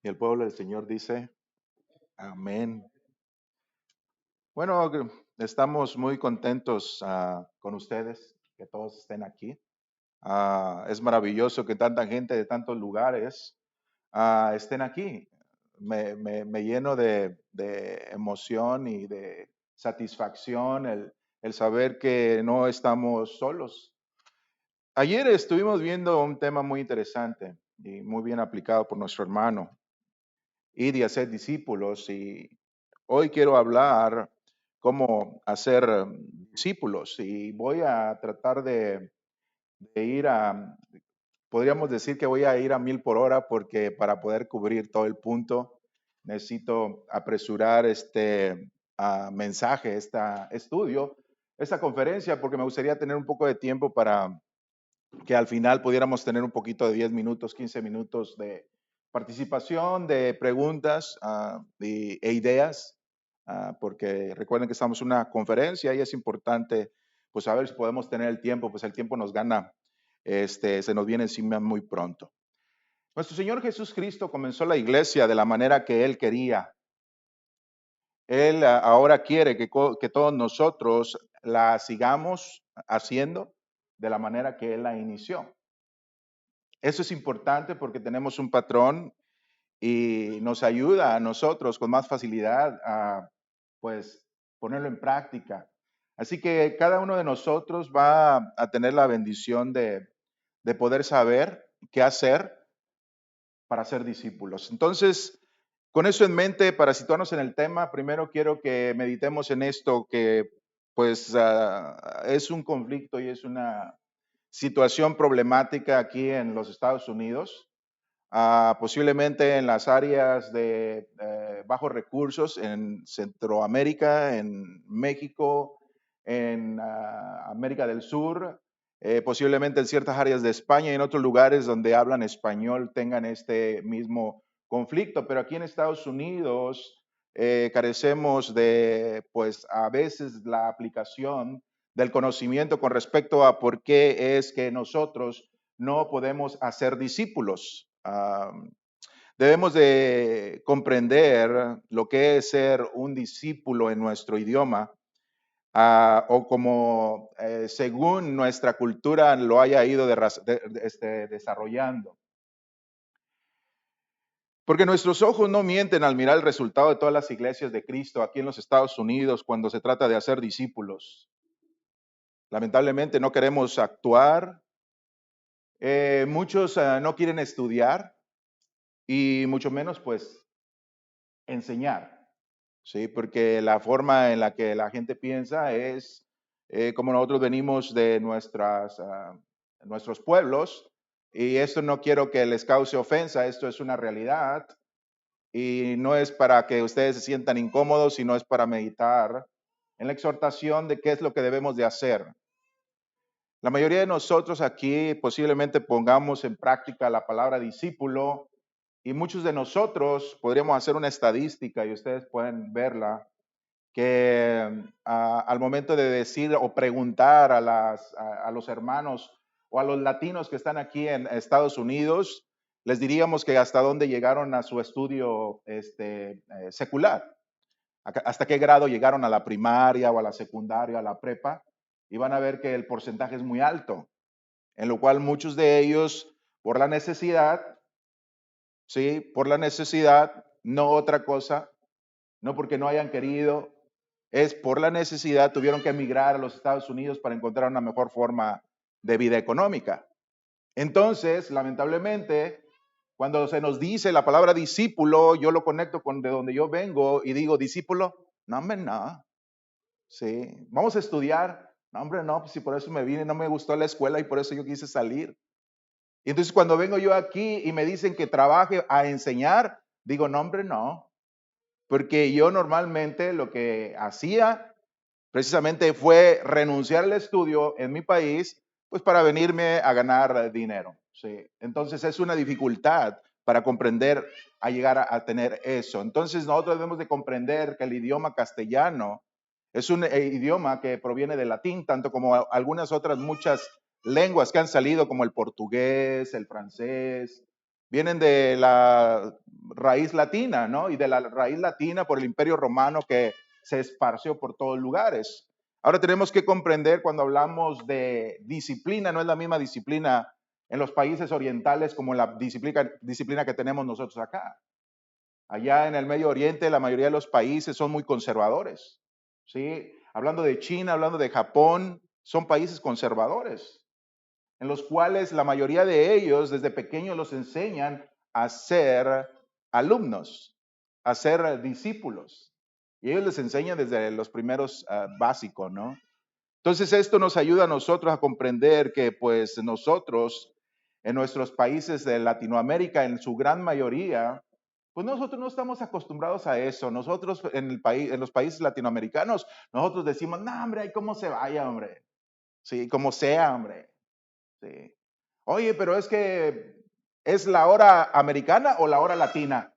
Y el pueblo del Señor dice, amén. Bueno, estamos muy contentos con ustedes, que todos estén aquí. Es maravilloso que tanta gente de tantos lugares estén aquí. Me lleno de emoción y de satisfacción el saber que no estamos solos. Ayer estuvimos viendo un tema muy interesante y muy bien aplicado por nuestro hermano, ir y hacer discípulos. Y hoy quiero hablar cómo hacer discípulos y voy a tratar de ir podríamos decir que voy a ir a 1000 por hora porque para poder cubrir todo el punto necesito apresurar este mensaje, este estudio, esta conferencia, porque me gustaría tener un poco de tiempo para que al final pudiéramos tener un poquito de 10 minutos, 15 minutos de participación, de preguntas e ideas, porque recuerden que estamos en una conferencia y es importante pues saber si podemos tener el tiempo, pues el tiempo nos gana, se nos viene encima muy pronto. Nuestro Señor Jesús Cristo comenzó la iglesia de la manera que Él quería. Él ahora quiere que todos nosotros la sigamos haciendo de la manera que Él la inició. Eso es importante porque tenemos un patrón y nos ayuda a nosotros con más facilidad a, pues, ponerlo en práctica. Así que cada uno de nosotros va a tener la bendición de poder saber qué hacer para ser discípulos. Entonces, con eso en mente, para situarnos en el tema, primero quiero que meditemos en esto que, pues, es un conflicto y es una situación problemática aquí en los Estados Unidos, posiblemente en las áreas de bajos recursos en Centroamérica, en México, en América del Sur, posiblemente en ciertas áreas de España y en otros lugares donde hablan español tengan este mismo conflicto. Pero aquí en Estados Unidos carecemos de, pues a veces, la aplicación del conocimiento con respecto a por qué es que nosotros no podemos hacer discípulos. Debemos de comprender lo que es ser un discípulo en nuestro idioma, o como según nuestra cultura lo haya ido desarrollando. Porque nuestros ojos no mienten al mirar el resultado de todas las iglesias de Cristo aquí en los Estados Unidos cuando se trata de hacer discípulos. Lamentablemente no queremos actuar, muchos no quieren estudiar y mucho menos pues enseñar, ¿sí? Porque la forma en la que la gente piensa es como nosotros venimos de nuestros pueblos, y esto no quiero que les cause ofensa, esto es una realidad y no es para que ustedes se sientan incómodos, sino es para meditar en la exhortación de qué es lo que debemos de hacer. La mayoría de nosotros aquí posiblemente pongamos en práctica la palabra discípulo, y muchos de nosotros podríamos hacer una estadística y ustedes pueden verla, que al momento de decir o preguntar a los hermanos o a los latinos que están aquí en Estados Unidos, les diríamos que hasta dónde llegaron a su estudio secular, hasta qué grado llegaron a la primaria o a la secundaria, a la prepa, y van a ver que el porcentaje es muy alto, en lo cual muchos de ellos, por la necesidad, ¿sí? Por la necesidad, no otra cosa, no porque no hayan querido, es por la necesidad, tuvieron que emigrar a los Estados Unidos para encontrar una mejor forma de vida económica. Entonces, lamentablemente, cuando se nos dice la palabra discípulo, yo lo conecto con de donde yo vengo y digo, discípulo, no, hombre, no. Sí, vamos a estudiar. No, hombre, no, pues si por eso me vine, no me gustó la escuela y por eso yo quise salir. Y entonces cuando vengo yo aquí y me dicen que trabaje a enseñar, digo, no, hombre, no. Porque yo normalmente lo que hacía precisamente fue renunciar al estudio en mi país, pues para venirme a ganar dinero. ¿Sí? Entonces es una dificultad para comprender a llegar a tener eso. Entonces nosotros debemos de comprender que el idioma castellano es un idioma que proviene del latín, tanto como algunas otras muchas lenguas que han salido, como el portugués, el francés, vienen de la raíz latina, ¿no? Y de la raíz latina por el Imperio Romano que se esparció por todos lugares. Ahora tenemos que comprender cuando hablamos de disciplina, no es la misma disciplina en los países orientales como la disciplina que tenemos nosotros acá. Allá en el Medio Oriente, la mayoría de los países son muy conservadores, ¿sí? Hablando de China, hablando de Japón, son países conservadores, en los cuales la mayoría de ellos desde pequeños los enseñan a ser alumnos, a ser discípulos. Y ellos les enseñan desde los primeros básicos, ¿no? Entonces esto nos ayuda a nosotros a comprender que pues nosotros en nuestros países de Latinoamérica, en su gran mayoría, pues nosotros no estamos acostumbrados a eso. Nosotros en el país, en los países latinoamericanos, nosotros decimos, no, hombre, ay, cómo se vaya, hombre. Sí, como sea, hombre. Sí. Oye, pero es que ¿es la hora americana o la hora latina?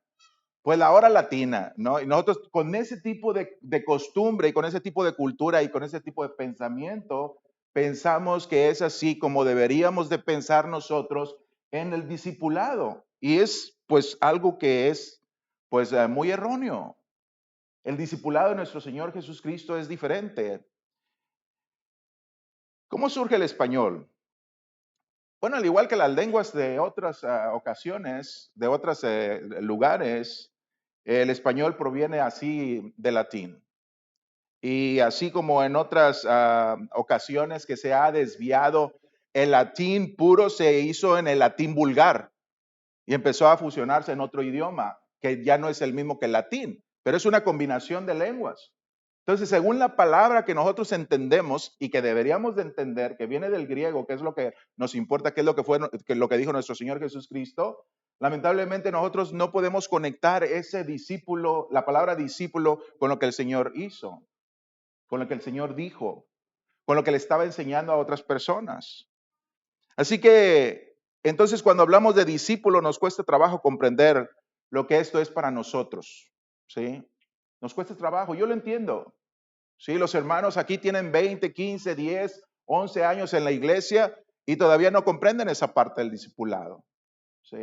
Pues la hora latina, ¿no? Y nosotros con ese tipo de costumbre y con ese tipo de cultura y con ese tipo de pensamiento, pensamos que es así como deberíamos de pensar nosotros en el discipulado. Y es pues algo que es pues muy erróneo. El discipulado de nuestro Señor Jesucristo es diferente. ¿Cómo surge el español? Bueno, al igual que las lenguas de otras ocasiones, de otros lugares, el español proviene así del latín. Y así como en otras ocasiones que se ha desviado, el latín puro se hizo en el latín vulgar y empezó a fusionarse en otro idioma que ya no es el mismo que el latín, pero es una combinación de lenguas. Entonces, según la palabra que nosotros entendemos y que deberíamos de entender, que viene del griego, que es lo que nos importa, que es lo que fue, que lo que dijo nuestro Señor Jesucristo, lamentablemente nosotros no podemos conectar ese discípulo, la palabra discípulo, con lo que el Señor hizo, con lo que el Señor dijo, con lo que le estaba enseñando a otras personas. Así que, entonces, cuando hablamos de discípulo, nos cuesta trabajo comprender lo que esto es para nosotros, ¿sí? Nos cuesta trabajo, yo lo entiendo. Sí, los hermanos aquí tienen 20, 15, 10, 11 años en la iglesia y todavía no comprenden esa parte del discipulado. ¿Sí?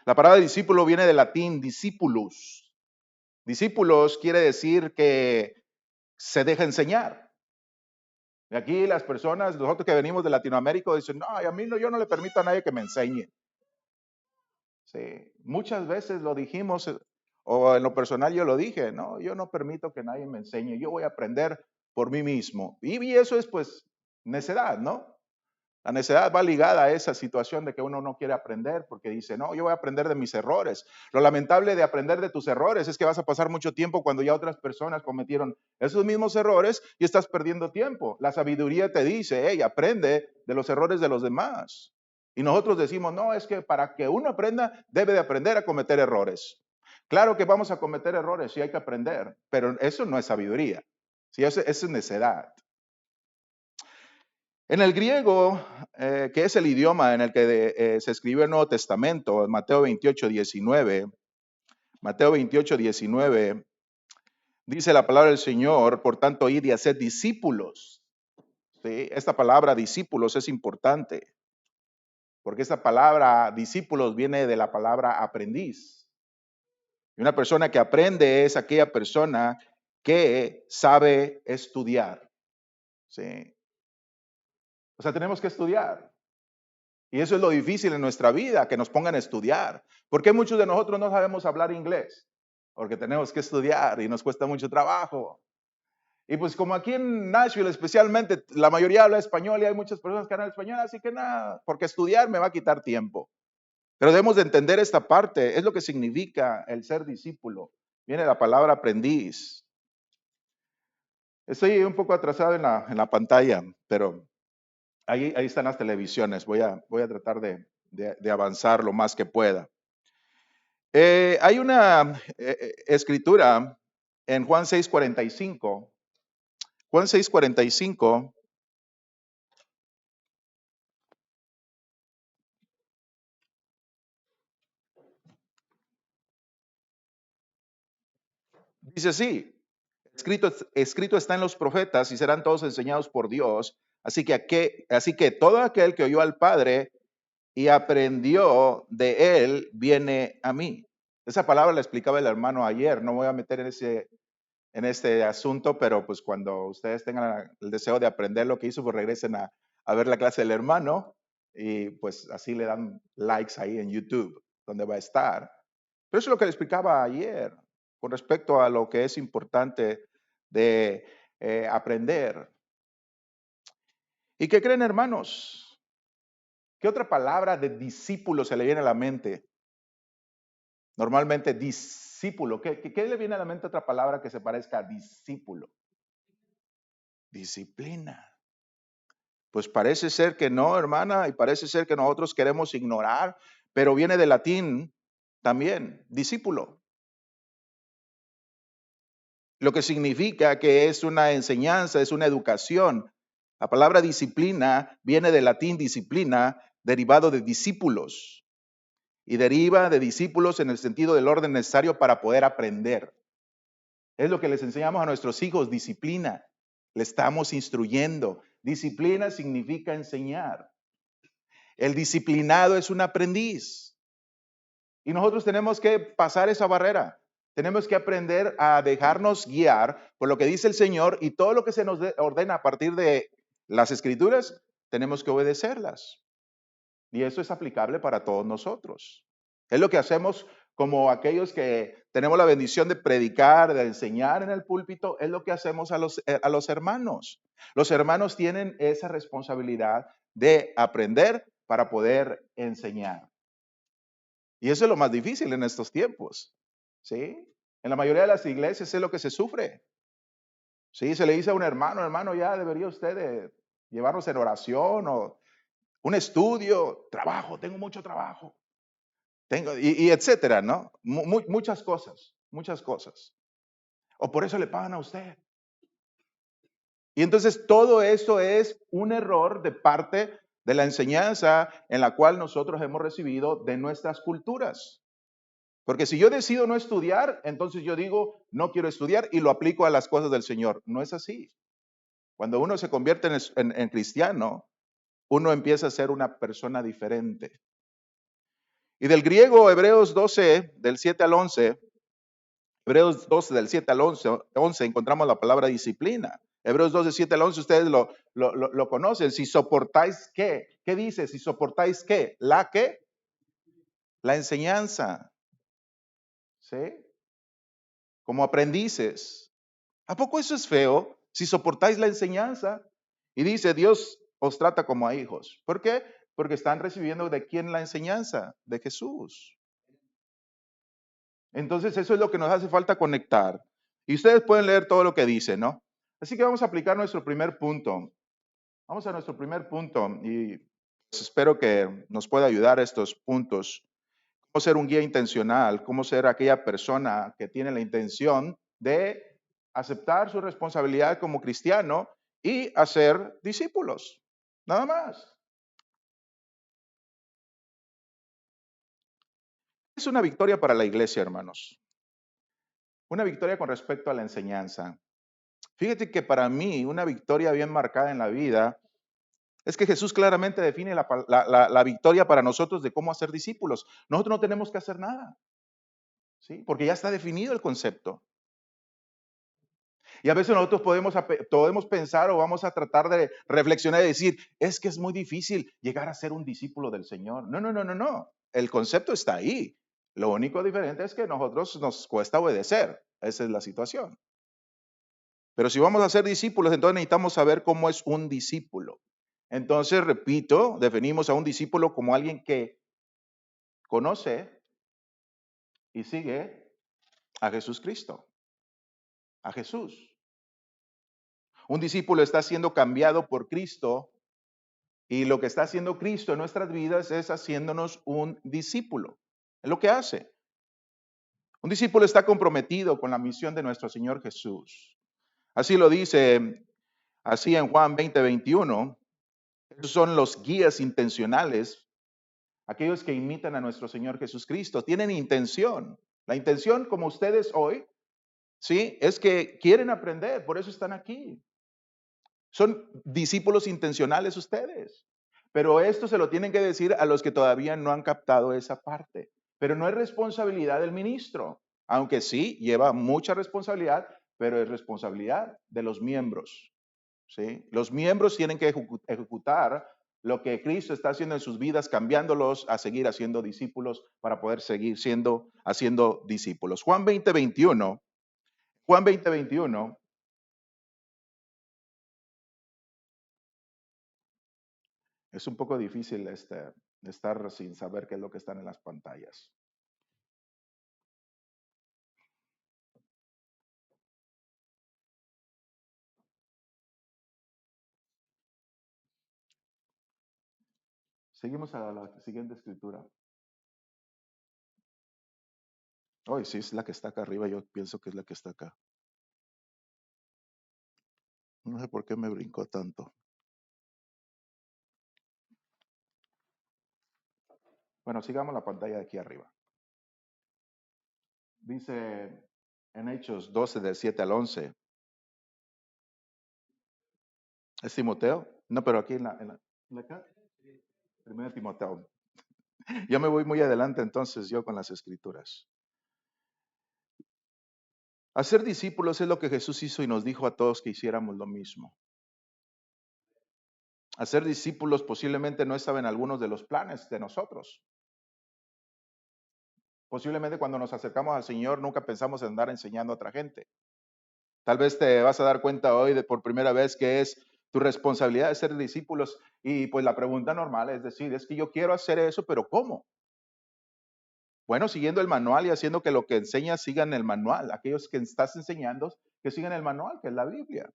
La palabra discípulo viene del latín discipulus. Discípulos quiere decir que se deja enseñar. Y aquí las personas, nosotros que venimos de Latinoamérica, dicen, no, a mí no, yo no le permito a nadie que me enseñe. Sí, muchas veces lo dijimos, o en lo personal yo lo dije, no, yo no permito que nadie me enseñe, yo voy a aprender por mí mismo. Y eso es pues necedad, ¿no? La necedad va ligada a esa situación de que uno no quiere aprender porque dice, no, yo voy a aprender de mis errores. Lo lamentable de aprender de tus errores es que vas a pasar mucho tiempo cuando ya otras personas cometieron esos mismos errores y estás perdiendo tiempo. La sabiduría te dice, hey, aprende de los errores de los demás. Y nosotros decimos, no, es que para que uno aprenda, debe de aprender a cometer errores. Claro que vamos a cometer errores y hay que aprender, pero eso no es sabiduría. Sí, eso es necedad. En el griego, que es el idioma en el que se escribió el Nuevo Testamento, Mateo 28, 19, Mateo 28, 19, dice la palabra del Señor, por tanto, id y haced discípulos. ¿Sí? Esta palabra discípulos es importante, porque esta palabra discípulos viene de la palabra aprendiz. Y una persona que aprende es aquella persona que sabe estudiar. ¿Sí? O sea, tenemos que estudiar. Y eso es lo difícil en nuestra vida, que nos pongan a estudiar. ¿Por qué muchos de nosotros no sabemos hablar inglés? Porque tenemos que estudiar y nos cuesta mucho trabajo. Y pues como aquí en Nashville especialmente, la mayoría habla español y hay muchas personas que hablan español, así que nada, porque estudiar me va a quitar tiempo. Pero debemos de entender esta parte, es lo que significa el ser discípulo. Viene la palabra aprendiz. Estoy un poco atrasado en la pantalla, pero ahí están las televisiones. Voy a tratar de avanzar lo más que pueda. Hay una escritura en Juan 6:45. Juan 6:45 dice así, escrito está en los profetas y serán todos enseñados por Dios. Así que todo aquel que oyó al Padre y aprendió de él, viene a mí. Esa palabra la explicaba el hermano ayer, no voy a meter en este asunto, pero pues cuando ustedes tengan el deseo de aprender lo que hizo, pues regresen a ver la clase del hermano y pues así le dan likes ahí en YouTube, donde va a estar. Pero eso es lo que le explicaba ayer con respecto a lo que es importante de aprender. ¿Y qué creen, hermanos? ¿Qué otra palabra de discípulo se le viene a la mente? Normalmente discípulo. ¿Qué le viene a la mente otra palabra que se parezca a discípulo? Disciplina. Pues parece ser que no, hermana, y parece ser que nosotros queremos ignorar, pero viene del latín también, discípulo, lo que significa que es una enseñanza, es una educación. La palabra disciplina viene del latín disciplina, derivado de discípulos, y deriva de discípulos en el sentido del orden necesario para poder aprender. Es lo que les enseñamos a nuestros hijos, disciplina. Le estamos instruyendo. Disciplina significa enseñar. El disciplinado es un aprendiz. Y nosotros tenemos que pasar esa barrera. Tenemos que aprender a dejarnos guiar por lo que dice el Señor y todo lo que se nos ordena a partir de las Escrituras, tenemos que obedecerlas. Y eso es aplicable para todos nosotros. Es lo que hacemos como aquellos que tenemos la bendición de predicar, de enseñar en el púlpito, es lo que hacemos a los hermanos. Los hermanos tienen esa responsabilidad de aprender para poder enseñar. Y eso es lo más difícil en estos tiempos, ¿sí? En la mayoría de las iglesias es lo que se sufre. Sí, se le dice a un hermano, hermano, ya debería usted de llevarnos en oración o un estudio, trabajo, tengo mucho trabajo. Y etcétera, ¿no? Muchas cosas, muchas cosas. O por eso le pagan a usted. Y entonces todo eso es un error de parte de la enseñanza en la cual nosotros hemos recibido de nuestras culturas. Porque si yo decido no estudiar, entonces yo digo, no quiero estudiar y lo aplico a las cosas del Señor. No es así. Cuando uno se convierte en cristiano, uno empieza a ser una persona diferente. Y del griego, Hebreos 12, del 7 al 11, Hebreos 12, del 7 al 11 encontramos la palabra disciplina. Hebreos 12, 7 al 11, ustedes lo conocen. Si soportáis, ¿qué? ¿Qué dice? Si soportáis, ¿qué? ¿La qué? La enseñanza. ¿Sí? Como aprendices. ¿A poco eso es feo? Si soportáis la enseñanza. Y dice, Dios os trata como a hijos. ¿Por qué? Porque están recibiendo de quién la enseñanza, de Jesús. Entonces eso es lo que nos hace falta conectar. Y ustedes pueden leer todo lo que dice, ¿no? Así que vamos a aplicar nuestro primer punto. Vamos a nuestro primer punto y pues, espero que nos pueda ayudar estos puntos. Cómo ser un guía intencional, cómo ser aquella persona que tiene la intención de aceptar su responsabilidad como cristiano y hacer discípulos. Nada más. Es una victoria para la iglesia, hermanos. Una victoria con respecto a la enseñanza. Fíjate que para mí una victoria bien marcada en la vida es que Jesús claramente define la victoria para nosotros de cómo hacer discípulos. Nosotros no tenemos que hacer nada, ¿sí? Porque ya está definido el concepto. Y a veces nosotros podemos pensar o vamos a tratar de reflexionar y decir, es que es muy difícil llegar a ser un discípulo del Señor. No, no, no, no, no. El concepto está ahí. Lo único diferente es que a nosotros nos cuesta obedecer. Esa es la situación. Pero si vamos a ser discípulos, entonces necesitamos saber cómo es un discípulo. Entonces, repito, definimos a un discípulo como alguien que conoce y sigue a Jesucristo, a Jesús. Un discípulo está siendo cambiado por Cristo y lo que está haciendo Cristo en nuestras vidas es haciéndonos un discípulo. Es lo que hace. Un discípulo está comprometido con la misión de nuestro Señor Jesús. Así lo dice, así en Juan 20, 21. Esos son los guías intencionales, aquellos que imitan a nuestro Señor Jesucristo. Tienen intención. La intención, como ustedes hoy, ¿sí? Es que quieren aprender, por eso están aquí. Son discípulos intencionales ustedes. Pero esto se lo tienen que decir a los que todavía no han captado esa parte. Pero no es responsabilidad del ministro, aunque sí lleva mucha responsabilidad, pero es responsabilidad de los miembros. ¿Sí? Los miembros tienen que ejecutar lo que Cristo está haciendo en sus vidas, cambiándolos a seguir haciendo discípulos para poder seguir haciendo discípulos. Juan 20:21, Juan 20:21, es un poco difícil estar sin saber qué es lo que están en las pantallas. Seguimos a la siguiente escritura. Hoy sí es la que está acá arriba, yo pienso que es la que está acá. No sé por qué me brincó tanto. Bueno, sigamos la pantalla de aquí arriba. Dice en Hechos 12, del 7 al 11. ¿Es Timoteo? No, pero aquí en la acá. Primero Timoteo. Yo me voy muy adelante entonces yo con las escrituras. Hacer discípulos es lo que Jesús hizo y nos dijo a todos que hiciéramos lo mismo. Hacer discípulos posiblemente no estaba en algunos de los planes de nosotros. Posiblemente cuando nos acercamos al Señor nunca pensamos en andar enseñando a otra gente. Tal vez te vas a dar cuenta hoy de por primera vez que es tu responsabilidad de ser discípulos y pues la pregunta normal es decir, es que yo quiero hacer eso, pero ¿cómo? Bueno, siguiendo el manual y haciendo que lo que enseñas sigan el manual. Aquellos que estás enseñando, que sigan el manual, que es la Biblia.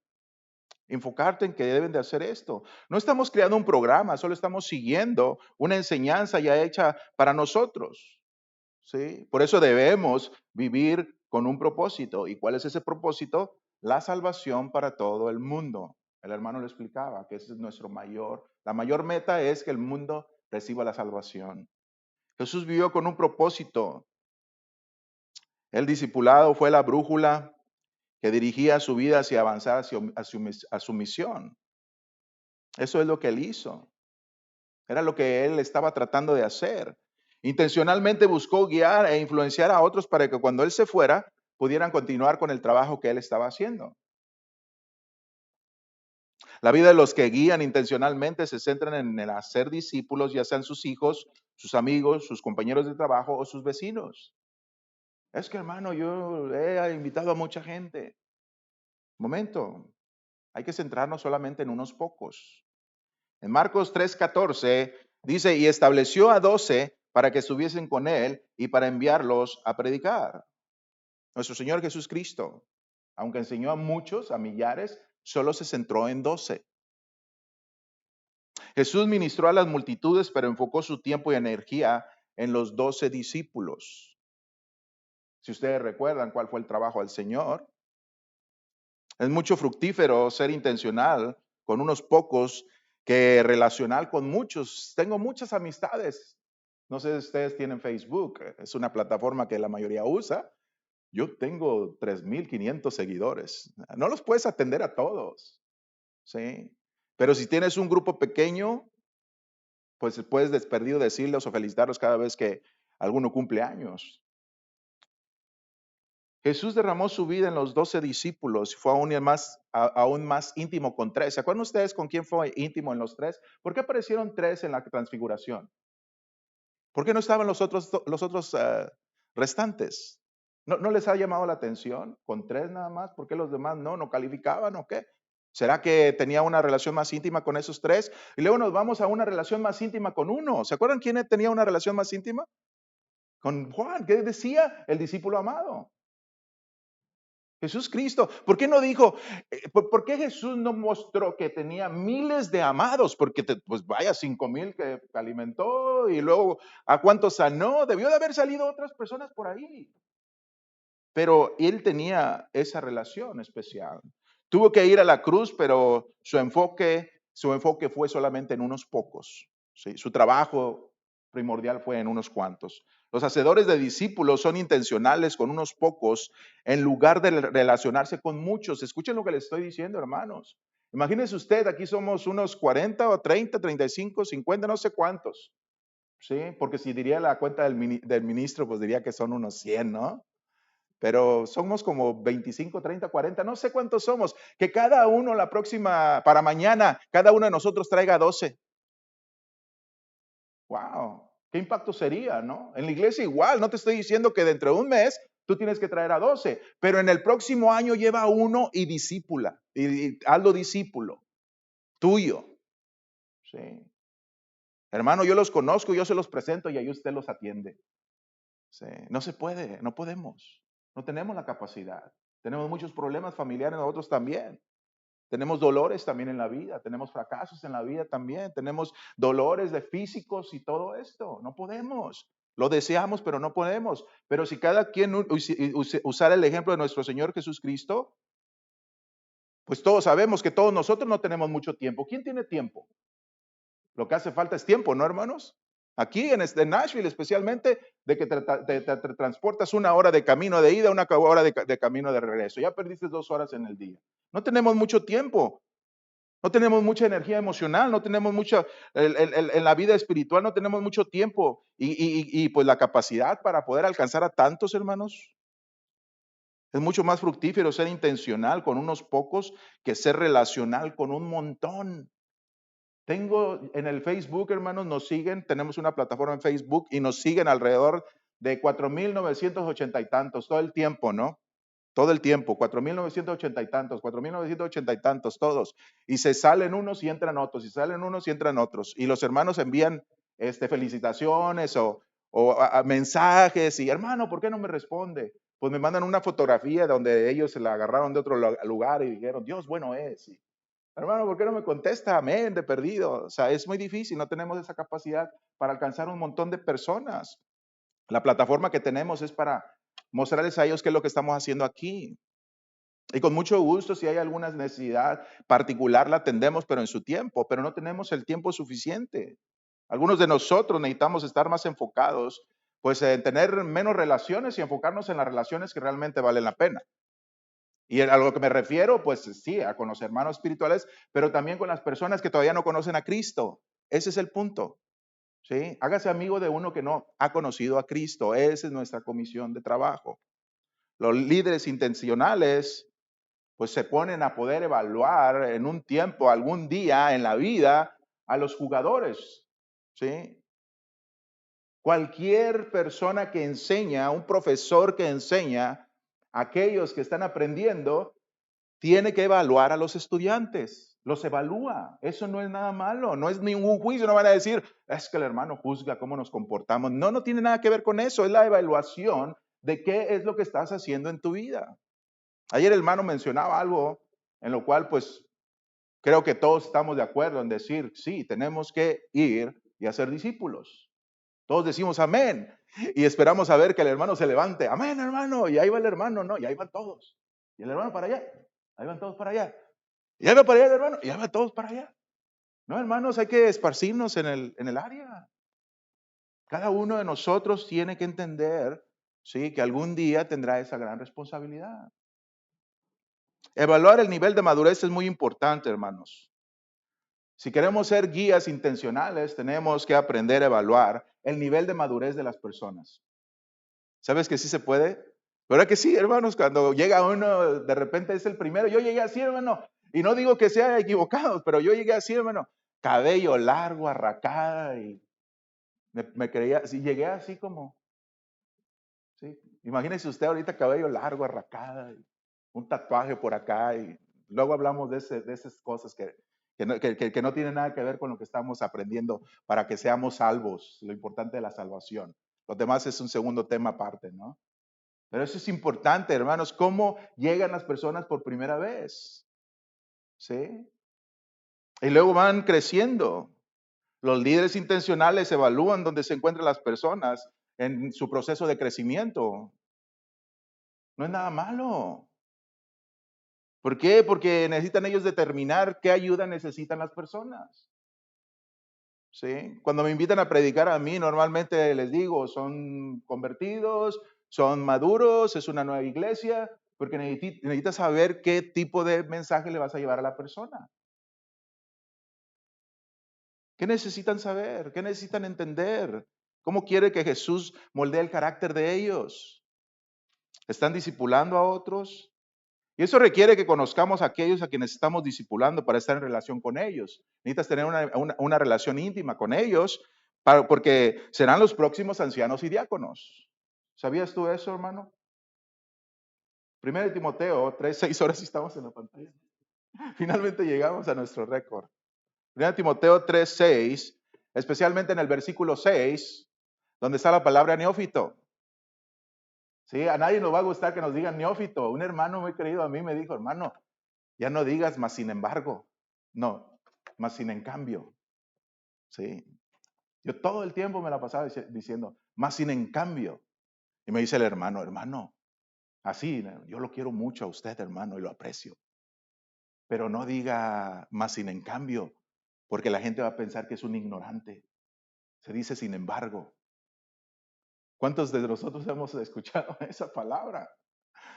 Enfocarte en que deben de hacer esto. No estamos creando un programa, solo estamos siguiendo una enseñanza ya hecha para nosotros. ¿Sí? Por eso debemos vivir con un propósito. ¿Y cuál es ese propósito? La salvación para todo el mundo. El hermano lo explicaba, que ese es la mayor meta es que el mundo reciba la salvación. Jesús vivió con un propósito. El discipulado fue la brújula que dirigía su vida hacia avanzar a su misión. Eso es lo que él hizo. Era lo que él estaba tratando de hacer. Intencionalmente buscó guiar e influenciar a otros para que cuando él se fuera pudieran continuar con el trabajo que él estaba haciendo. La vida de los que guían intencionalmente se centran en el hacer discípulos, ya sean sus hijos, sus amigos, sus compañeros de trabajo o sus vecinos. Es que hermano, yo he invitado a mucha gente. Momento, hay que centrarnos solamente en unos pocos. En Marcos 3:14 dice, y estableció a 12 para que estuviesen con él y para enviarlos a predicar. Nuestro Señor Jesús Cristo, aunque enseñó a muchos, a millares, solo se centró en 12. Jesús ministró a las multitudes, pero enfocó su tiempo y energía en los 12 discípulos. Si ustedes recuerdan cuál fue el trabajo del Señor, es mucho fructífero ser intencional con unos pocos que relacional con muchos. Tengo muchas amistades. No sé si ustedes tienen Facebook, es una plataforma que la mayoría usa. Yo tengo 3,500 seguidores. No los puedes atender a todos, ¿sí? Pero si tienes un grupo pequeño, pues puedes desperdido decirles o felicitarlos cada vez que alguno cumple años. Jesús derramó su vida en los 12 discípulos y fue aún más íntimo con 3. ¿Se acuerdan ustedes con quién fue íntimo en los 3? ¿Por qué aparecieron 3 en la transfiguración? ¿Por qué no estaban los otros restantes? ¿No les ha llamado la atención? ¿Con 3 nada más? ¿Por qué los demás no calificaban o qué? ¿Será que tenía una relación más íntima con esos 3? Y luego nos vamos a una relación más íntima con uno. ¿Se acuerdan quién tenía una relación más íntima? Con Juan. ¿Qué decía? El discípulo amado. Jesús Cristo. ¿Por qué no dijo, por qué Jesús no mostró que tenía miles de amados? Porque pues vaya, 5,000 que alimentó y luego a cuántos sanó. Debió de haber salido otras personas por ahí. Pero él tenía esa relación especial. Tuvo que ir a la cruz, pero su enfoque fue solamente en unos pocos. ¿Sí? Su trabajo primordial fue en unos cuantos. Los hacedores de discípulos son intencionales con unos pocos en lugar de relacionarse con muchos. Escuchen lo que les estoy diciendo, hermanos. Imagínese usted, aquí somos unos 40 o 30, 35, 50, no sé cuántos. Sí, porque si diría la cuenta del ministro, pues diría que son unos 100, ¿no? Pero somos como 25, 30, 40, no sé cuántos somos. Que cada uno la próxima, para mañana, cada uno de nosotros traiga 12. Wow, qué impacto sería, ¿no? En la iglesia igual, no te estoy diciendo que dentro de un mes tú tienes que traer a 12, pero en el próximo año lleva uno y discípula, y hazlo discípulo, tuyo. Sí. Hermano, yo los conozco, yo se los presento y ahí usted los atiende. Sí. No se puede, no podemos, no tenemos la capacidad. Tenemos muchos problemas familiares nosotros también. Tenemos dolores también en la vida, tenemos fracasos en la vida también, tenemos dolores de físicos y todo esto. No podemos. Lo deseamos, pero no podemos. Pero si cada quien usara el ejemplo de nuestro Señor Jesucristo, pues todos sabemos que todos nosotros no tenemos mucho tiempo. ¿Quién tiene tiempo? Lo que hace falta es tiempo, ¿no, hermanos? Aquí en Nashville especialmente, de que te transportas 1 hora de camino de ida, 1 hora de camino de regreso. Ya perdiste 2 horas en el día. No tenemos mucho tiempo. No tenemos mucha energía emocional, no tenemos mucha, en la vida espiritual no tenemos mucho tiempo y pues la capacidad para poder alcanzar a tantos hermanos. Es mucho más fructífero ser intencional con unos pocos que ser relacional con un montón. Tengo en el Facebook, hermanos, nos siguen, tenemos una plataforma en Facebook y nos siguen alrededor de 4,980 y tantos todo el tiempo, ¿no? Todo el tiempo, 4,980 y tantos, 4,980 y tantos, todos. Y se salen unos y entran otros, y salen unos y entran otros. Y los hermanos envían felicitaciones o mensajes. Y hermano, ¿por qué no me responde? Pues me mandan una fotografía donde ellos se la agarraron de otro lugar y dijeron, Dios bueno es. Y, hermano, ¿por qué no me contesta? Amén, de perdido. O sea, es muy difícil, no tenemos esa capacidad para alcanzar un montón de personas. La plataforma que tenemos es para mostrarles a ellos qué es lo que estamos haciendo aquí. Y con mucho gusto, si hay alguna necesidad particular, la atendemos, pero en su tiempo, pero no tenemos el tiempo suficiente. Algunos de nosotros necesitamos estar más enfocados, pues en tener menos relaciones y enfocarnos en las relaciones que realmente valen la pena. Y a lo que me refiero, pues sí, con los hermanos espirituales, pero también con las personas que todavía no conocen a Cristo. Ese es el punto. ¿Sí? Hágase amigo de uno que no ha conocido a Cristo. Esa es nuestra comisión de trabajo. Los líderes intencionales pues se ponen a poder evaluar en un tiempo, algún día en la vida, a los jugadores. ¿Sí? Cualquier persona que enseña, un profesor que enseña, aquellos que están aprendiendo, tiene que evaluar a los estudiantes. Los evalúa. Eso no es nada malo, no es ningún juicio. No van a decir, es que el hermano juzga cómo nos comportamos. No, no tiene nada que ver con eso. Es la evaluación de qué es lo que estás haciendo en tu vida. Ayer el hermano mencionaba algo en lo cual pues creo que todos estamos de acuerdo en decir, sí, tenemos que ir y hacer discípulos. Todos decimos amén y esperamos a ver que el hermano se levante. Amén, hermano. Y ahí va el hermano, ¿no? Y ahí van todos. Y el hermano para allá. Ahí van todos para allá. Y ahí va para allá el hermano. Y ahí van todos para allá. No, hermanos, hay que esparcirnos en el área. Cada uno de nosotros tiene que entender, sí, que algún día tendrá esa gran responsabilidad. Evaluar el nivel de madurez es muy importante, hermanos. Si queremos ser guías intencionales, tenemos que aprender a evaluar el nivel de madurez de las personas. ¿Sabes que sí se puede? ¿Verdad que sí, hermanos? Cuando llega uno, de repente es el primero. Yo llegué así, hermano, y no digo que sea equivocado, pero yo llegué así, hermano, cabello largo, arracada, y me creía, sí, llegué así como, sí. Imagínese usted ahorita cabello largo, arracada, y un tatuaje por acá, y luego hablamos de esas cosas que no tienen nada que ver con lo que estamos aprendiendo para que seamos salvos, lo importante de la salvación. Los demás es un segundo tema aparte, ¿no? Pero eso es importante, hermanos, cómo llegan las personas por primera vez, ¿sí? Y luego van creciendo. Los líderes intencionales evalúan dónde se encuentran las personas en su proceso de crecimiento. No es nada malo. ¿Por qué? Porque necesitan ellos determinar qué ayuda necesitan las personas. ¿Sí? Cuando me invitan a predicar a mí, normalmente les digo, son convertidos, son maduros, es una nueva iglesia, porque necesitas saber qué tipo de mensaje le vas a llevar a la persona. ¿Qué necesitan saber? ¿Qué necesitan entender? ¿Cómo quiere que Jesús moldee el carácter de ellos? ¿Están discipulando a otros? Y eso requiere que conozcamos a aquellos a quienes estamos discipulando para estar en relación con ellos. Necesitas tener una relación íntima con ellos porque serán los próximos ancianos y diáconos. ¿Sabías tú eso, hermano? 1 Timoteo 3, 6 horas y estamos en la pantalla. Finalmente llegamos a nuestro récord. 1 Timoteo 3, 6, especialmente en el versículo 6, donde está la palabra neófito. Sí, a nadie nos va a gustar que nos digan neófito. Un hermano muy querido a mí me dijo, hermano, ya no digas más sin embargo. No, más sin en cambio. Sí. Yo todo el tiempo me la pasaba diciendo, más sin en cambio. Y me dice el hermano, hermano, así, yo lo quiero mucho a usted, hermano, y lo aprecio. Pero no diga más sin en cambio, porque la gente va a pensar que es un ignorante. Se dice sin embargo. ¿Cuántos de nosotros hemos escuchado esa palabra?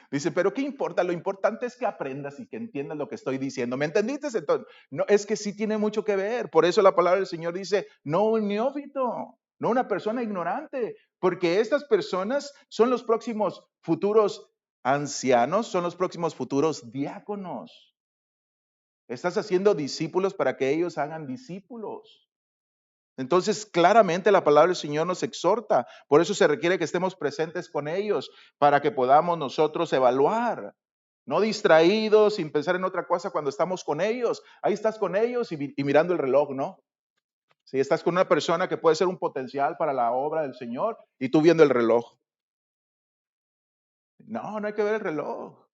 Dice, pero ¿qué importa? Lo importante es que aprendas y que entiendas lo que estoy diciendo. ¿Me entendiste? Entonces, no, es que sí tiene mucho que ver. Por eso la palabra del Señor dice, no un neófito, no una persona ignorante, porque estas personas son los próximos futuros ancianos, son los próximos futuros diáconos. Estás haciendo discípulos para que ellos hagan discípulos. Entonces, claramente la palabra del Señor nos exhorta. Por eso se requiere que estemos presentes con ellos para que podamos nosotros evaluar. No distraídos, sin pensar en otra cosa cuando estamos con ellos. Ahí estás con ellos y mirando el reloj, ¿no? Si estás con una persona que puede ser un potencial para la obra del Señor y tú viendo el reloj. No, no hay que ver el reloj.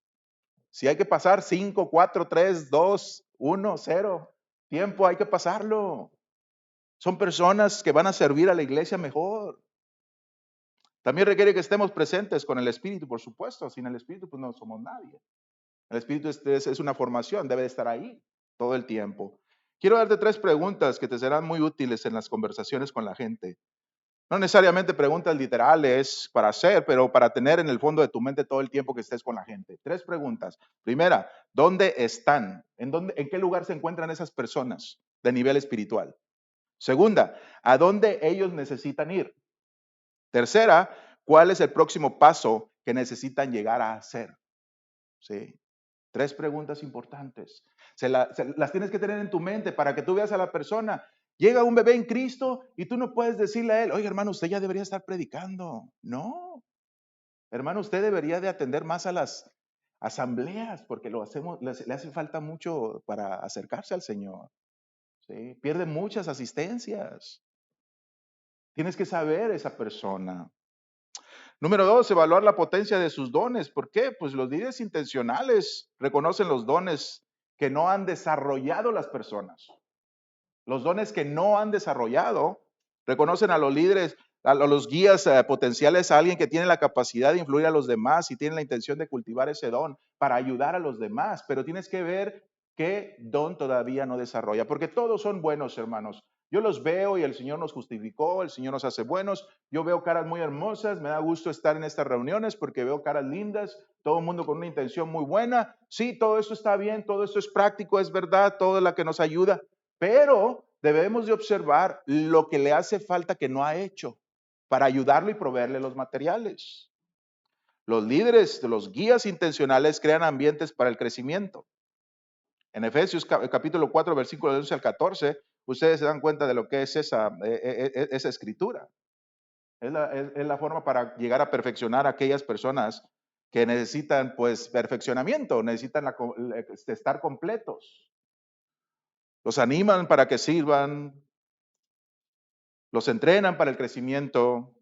Si hay que pasar 5, 4, 3, 2, 1, 0, tiempo hay que pasarlo. Son personas que van a servir a la iglesia mejor. También requiere que estemos presentes con el Espíritu, por supuesto. Sin el Espíritu, pues no somos nadie. El Espíritu es una formación, debe de estar ahí todo el tiempo. Quiero darte 3 preguntas que te serán muy útiles en las conversaciones con la gente. No necesariamente preguntas literales para hacer, pero para tener en el fondo de tu mente todo el tiempo que estés con la gente. 3 preguntas. Primera, ¿dónde están? ¿En qué lugar se encuentran esas personas de nivel espiritual? Segunda, ¿a dónde ellos necesitan ir? Tercera, ¿cuál es el próximo paso que necesitan llegar a hacer? Sí. 3 preguntas importantes. Las tienes que tener en tu mente para que tú veas a la persona. Llega un bebé en Cristo y tú no puedes decirle a él, oye hermano, usted ya debería estar predicando. No, hermano, usted debería de atender más a las asambleas porque lo hacemos, le hace falta mucho para acercarse al Señor. ¿Sí? Pierde muchas asistencias. Tienes que saber esa persona. Número 2, evaluar la potencia de sus dones. ¿Por qué? Pues los líderes intencionales reconocen los dones que no han desarrollado las personas. Los dones que no han desarrollado reconocen a los líderes, a los guías potenciales, a alguien que tiene la capacidad de influir a los demás y tiene la intención de cultivar ese don para ayudar a los demás. Pero tienes que ver qué don todavía no desarrolla, porque todos son buenos, hermanos. Yo los veo y el Señor nos justificó, el Señor nos hace buenos. Yo veo caras muy hermosas, me da gusto estar en estas reuniones porque veo caras lindas, todo el mundo con una intención muy buena. Sí, todo esto está bien, todo esto es práctico, es verdad, todo es la que nos ayuda, pero debemos de observar lo que le hace falta que no ha hecho para ayudarlo y proveerle los materiales. Los líderes, los guías intencionales crean ambientes para el crecimiento. En Efesios capítulo 4, versículos 11 al 14, ustedes se dan cuenta de lo que es esa escritura. Es la forma para llegar a perfeccionar a aquellas personas que necesitan pues perfeccionamiento, necesitan estar completos. Los animan para que sirvan, los entrenan para el crecimiento.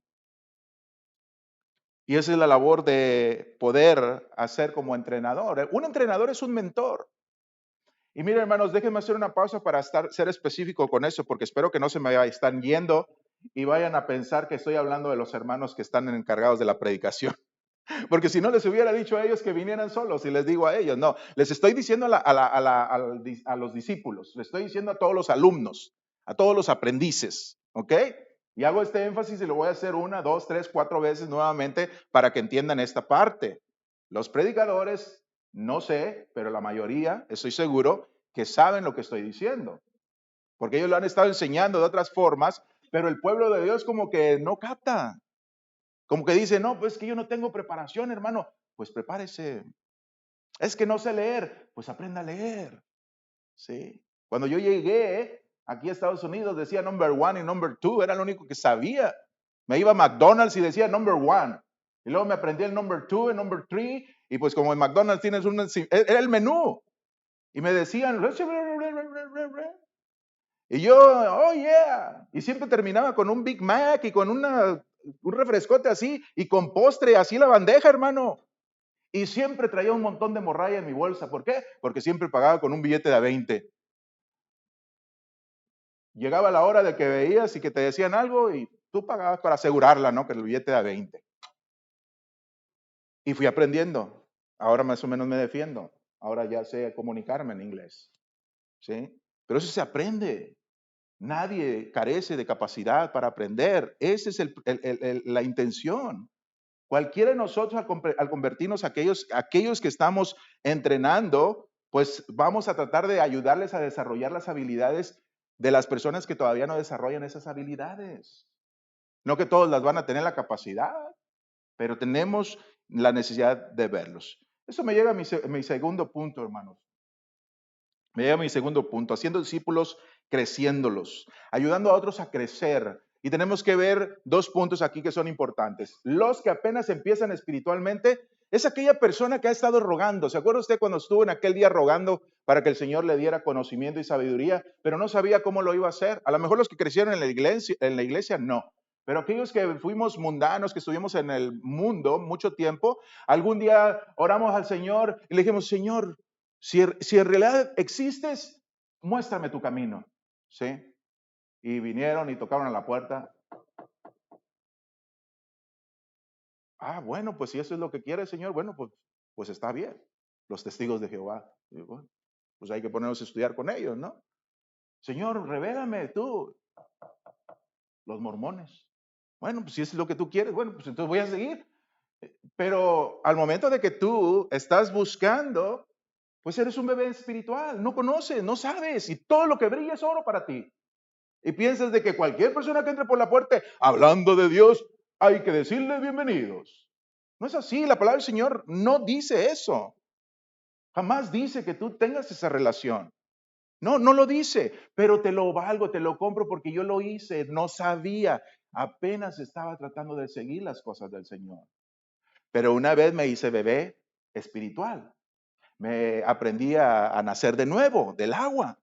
Y esa es la labor de poder hacer como entrenador. Un entrenador es un mentor. Y miren, hermanos, déjenme hacer una pausa para ser específico con eso, porque espero que no se me están yendo y vayan a pensar que estoy hablando de los hermanos que están encargados de la predicación. Porque si no les hubiera dicho a ellos que vinieran solos y les digo a ellos, no, les estoy diciendo a los discípulos, les estoy diciendo a todos los alumnos, a todos los aprendices, ¿ok? Y hago este énfasis y lo voy a hacer 1, 2, 3, 4 veces nuevamente para que entiendan esta parte. Los predicadores, no sé, pero la mayoría, estoy seguro, que saben lo que estoy diciendo. porque ellos lo han estado enseñando de otras formas, pero el pueblo de Dios como que no capta, como que dice, no, pues que yo no tengo preparación, hermano, pues prepárese. Es que no sé leer, pues aprenda a leer, ¿sí? Cuando yo llegué aquí a Estados Unidos decía number one y number two, era lo único que sabía. Me iba a McDonald's y decía number one. Y luego me aprendí el number two, el number three, y pues como en McDonald's tienes era el menú. Y me decían, y yo, oh yeah. Y siempre terminaba con un Big Mac y con un refrescote así, y con postre así la bandeja, hermano. Y siempre traía un montón de morralla en mi bolsa. ¿Por qué? Porque siempre pagaba con un billete de a 20. Llegaba la hora de que veías y que te decían algo y tú pagabas para asegurarla, ¿no? Que el billete de a 20. Y fui aprendiendo. Ahora más o menos me defiendo. Ahora ya sé comunicarme en inglés. ¿Sí? Pero eso se aprende. Nadie carece de capacidad para aprender. Esa es la intención. Cualquiera de nosotros al convertirnos aquellos que estamos entrenando, pues vamos a tratar de ayudarles a desarrollar las habilidades de las personas que todavía no desarrollan esas habilidades. No que todos las van a tener la capacidad, pero tenemos la necesidad de verlos. Eso me llega a mi segundo punto, hermanos. Me llega a mi segundo punto, haciendo discípulos, creciéndolos, ayudando a otros a crecer. Y tenemos que ver dos puntos aquí que son importantes. Los que apenas empiezan espiritualmente es aquella persona que ha estado rogando. ¿Se acuerda usted cuando estuvo en aquel día rogando para que el Señor le diera conocimiento y sabiduría, pero no sabía cómo lo iba a hacer? A lo mejor los que crecieron en la iglesia no. Pero aquellos que fuimos mundanos, que estuvimos en el mundo mucho tiempo, algún día oramos al Señor y le dijimos, Señor, si en realidad existes, muéstrame tu camino. ¿Sí? Y vinieron y tocaron a la puerta. Ah, bueno, pues si eso es lo que quiere el Señor, bueno, pues está bien. Los testigos de Jehová. Y bueno, pues hay que ponernos a estudiar con ellos, ¿no? Señor, revélame tú, los mormones. Bueno, pues si eso es lo que tú quieres, bueno, pues entonces voy a seguir. Pero al momento de que tú estás buscando, pues eres un bebé espiritual, no conoces, no sabes, y todo lo que brilla es oro para ti. Y piensas de que cualquier persona que entre por la puerta hablando de Dios, hay que decirle bienvenidos. No es así, la palabra del Señor no dice eso. Jamás dice que tú tengas esa relación. No, no lo dice, pero te lo valgo, te lo compro porque yo lo hice, no sabía, apenas estaba tratando de seguir las cosas del Señor. Pero una vez me hice bebé espiritual, me aprendí a nacer de nuevo, del agua.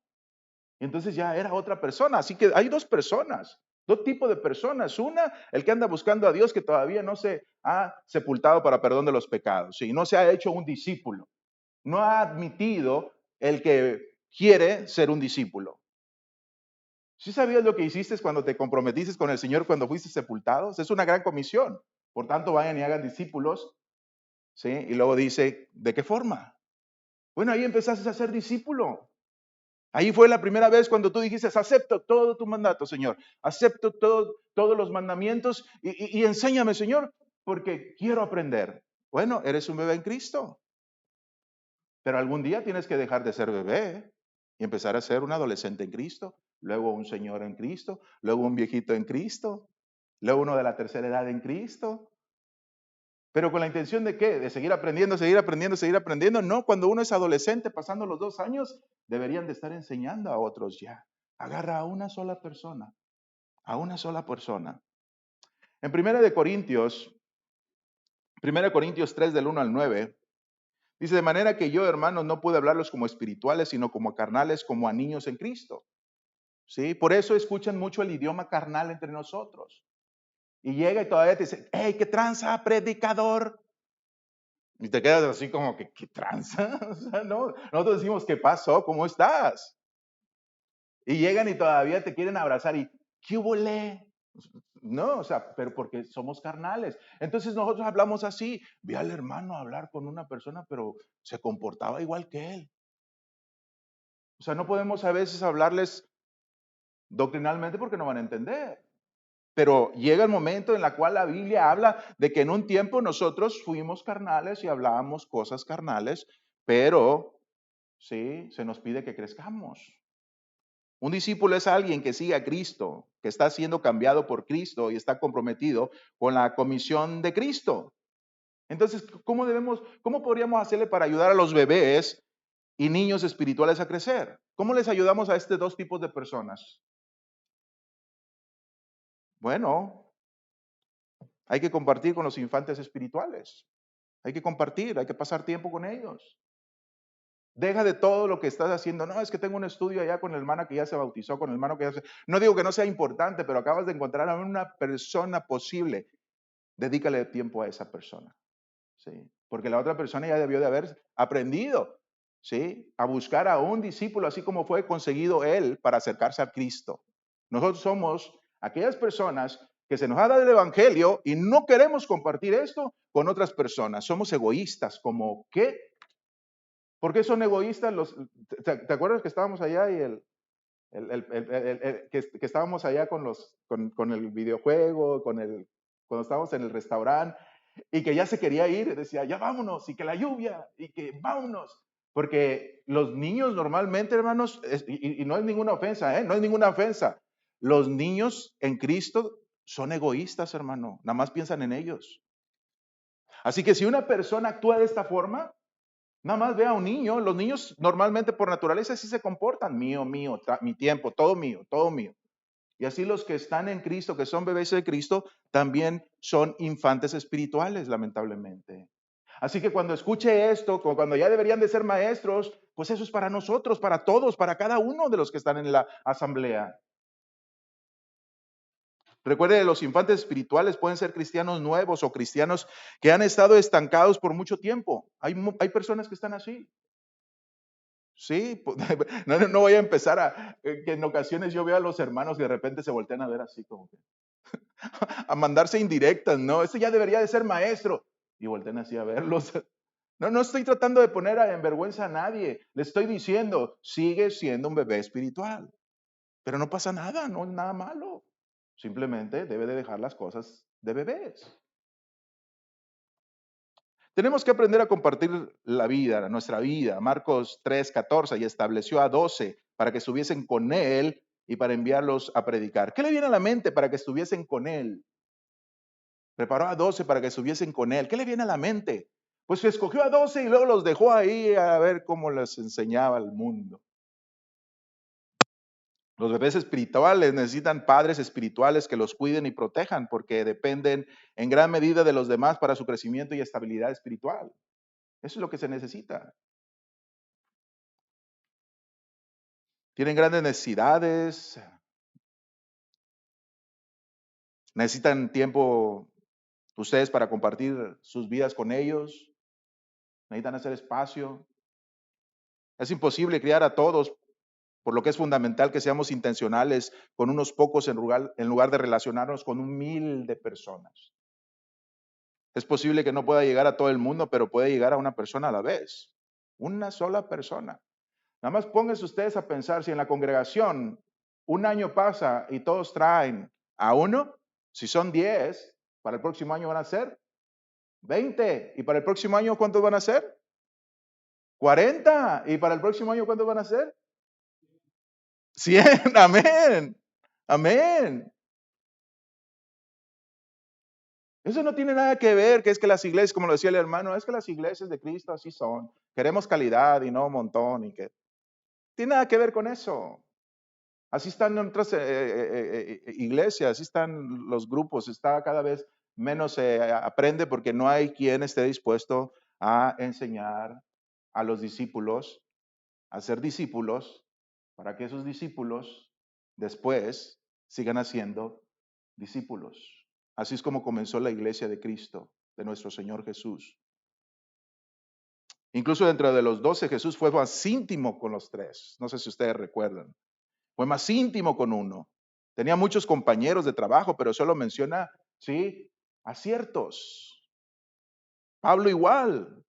Entonces ya era otra persona. Así que hay dos personas, dos tipos de personas. Una, el que anda buscando a Dios que todavía no se ha sepultado para perdón de los pecados. Y no se ha hecho un discípulo. No ha admitido el que quiere ser un discípulo. ¿Sí sabías lo que hiciste cuando te comprometiste con el Señor cuando fuiste sepultados? Es una gran comisión. Por tanto, vayan y hagan discípulos. ¿Sí? Y luego dice, ¿de qué forma? Bueno, ahí empezaste a ser discípulo. Ahí fue la primera vez cuando tú dijiste, acepto todo tu mandato, Señor. Acepto todos los mandamientos y enséñame, Señor, porque quiero aprender. Bueno, eres un bebé en Cristo, pero algún día tienes que dejar de ser bebé y empezar a ser un adolescente en Cristo, luego un señor en Cristo, luego un viejito en Cristo, luego uno de la tercera edad en Cristo. Pero con la intención de qué? De seguir aprendiendo, seguir aprendiendo, seguir aprendiendo. No, cuando uno es adolescente, pasando los 2 años, deberían de estar enseñando a otros ya. Agarra a una sola persona, a una sola persona. En Primera de Corintios 3 del 1 al 9, dice, de manera que yo, hermanos, no pude hablarlos como espirituales, sino como carnales, como a niños en Cristo. ¿Sí? Por eso escuchan mucho el idioma carnal entre nosotros. Y llega y todavía te dice, hey, qué tranza, predicador. Y te quedas así como que, ¿qué tranza? O sea, no, nosotros decimos, ¿qué pasó? ¿Cómo estás? Y llegan y todavía te quieren abrazar y, ¿qué volé? No, o sea, pero porque somos carnales. Entonces nosotros hablamos así. Vi al hermano hablar con una persona, pero se comportaba igual que él. O sea, no podemos a veces hablarles doctrinalmente porque no van a entender. Pero llega el momento en el cual la Biblia habla de que en un tiempo nosotros fuimos carnales y hablábamos cosas carnales, pero sí, se nos pide que crezcamos. Un discípulo es alguien que sigue a Cristo, que está siendo cambiado por Cristo y está comprometido con la comisión de Cristo. Entonces, cómo podríamos hacerle para ayudar a los bebés y niños espirituales a crecer? ¿Cómo les ayudamos a estos dos tipos de personas? Bueno, hay que compartir con los infantes espirituales. Hay que compartir, hay que pasar tiempo con ellos. Deja de todo lo que estás haciendo. No, es que tengo un estudio allá con el hermano que ya se bautizó, con el hermano que ya se... No digo que no sea importante, pero acabas de encontrar a una persona posible. Dedícale tiempo a esa persona. ¿Sí? Porque la otra persona ya debió de haber aprendido, ¿sí? A buscar a un discípulo, así como fue conseguido él para acercarse a Cristo. Nosotros somos aquellas personas que se nos ha dado el evangelio y no queremos compartir esto con otras personas. Somos egoístas, como ¿qué? ¿Por qué son egoístas? ¿Te acuerdas que estábamos allá y que estábamos allá con el videojuego, cuando estábamos en el restaurante y que ya se quería ir, decía, ya vámonos, y que la lluvia, y que vámonos. Porque los niños normalmente, hermanos, y no es ninguna ofensa, ¿eh? No es ninguna ofensa. Los niños en Cristo son egoístas, hermano, nada más piensan en ellos. Así que si una persona actúa de esta forma, nada más ve a un niño, los niños normalmente por naturaleza así se comportan, mío, mío, mi tiempo, todo mío, todo mío. Y así los que están en Cristo, que son bebés de Cristo, también son infantes espirituales, lamentablemente. Así que cuando escuche esto, cuando ya deberían de ser maestros, pues eso es para nosotros, para todos, para cada uno de los que están en la asamblea. Recuerde, los infantes espirituales pueden ser cristianos nuevos o cristianos que han estado estancados por mucho tiempo. Hay personas que están así. Sí, no voy a empezar que en ocasiones yo veo a los hermanos que de repente se voltean a ver así como que, a mandarse indirectas, ¿no? Este ya debería de ser maestro. Y voltean así a verlos. No estoy tratando de poner en vergüenza a nadie. Le estoy diciendo, sigue siendo un bebé espiritual. Pero no pasa nada, no es nada malo. Simplemente debe de dejar las cosas de bebés. Tenemos que aprender a compartir la vida, nuestra vida. Marcos 3:14, y estableció a 12 para que estuviesen con él y para enviarlos a predicar. ¿Qué le viene a la mente para que estuviesen con él? Preparó a 12 para que estuviesen con él. ¿Qué le viene a la mente? Pues escogió a 12 y luego los dejó ahí a ver cómo les enseñaba al mundo. Los bebés espirituales necesitan padres espirituales que los cuiden y protejan porque dependen en gran medida de los demás para su crecimiento y estabilidad espiritual. Eso es lo que se necesita. Tienen grandes necesidades, necesitan tiempo ustedes para compartir sus vidas con ellos, necesitan hacer espacio. Es imposible criar a todos, por lo que es fundamental que seamos intencionales con unos pocos en lugar de relacionarnos con 1,000 de personas. Es posible que no pueda llegar a todo el mundo, pero puede llegar a una persona a la vez. Una sola persona. Nada más pónganse ustedes a pensar si en la congregación un año pasa y todos traen a uno, si son 10, para el próximo año van a ser 20. ¿Y para el próximo año cuántos van a ser? 40. ¿Y para el próximo año cuántos van a ser? 100. Amén. Amén. Eso no tiene nada que ver, que es que las iglesias, como lo decía el hermano, es que las iglesias de Cristo así son. Queremos calidad y no un montón. Y que tiene nada que ver con eso. Así están en otras iglesias, así están los grupos, está cada vez menos aprende porque no hay quien esté dispuesto a enseñar a los discípulos, a ser discípulos, para que esos discípulos después sigan haciendo discípulos. Así es como comenzó la iglesia de Cristo, de nuestro Señor Jesús. Incluso dentro de los 12, Jesús fue más íntimo con los tres. No sé si ustedes recuerdan. Fue más íntimo con uno. Tenía muchos compañeros de trabajo, pero solo menciona, sí, a ciertos. Pablo igual,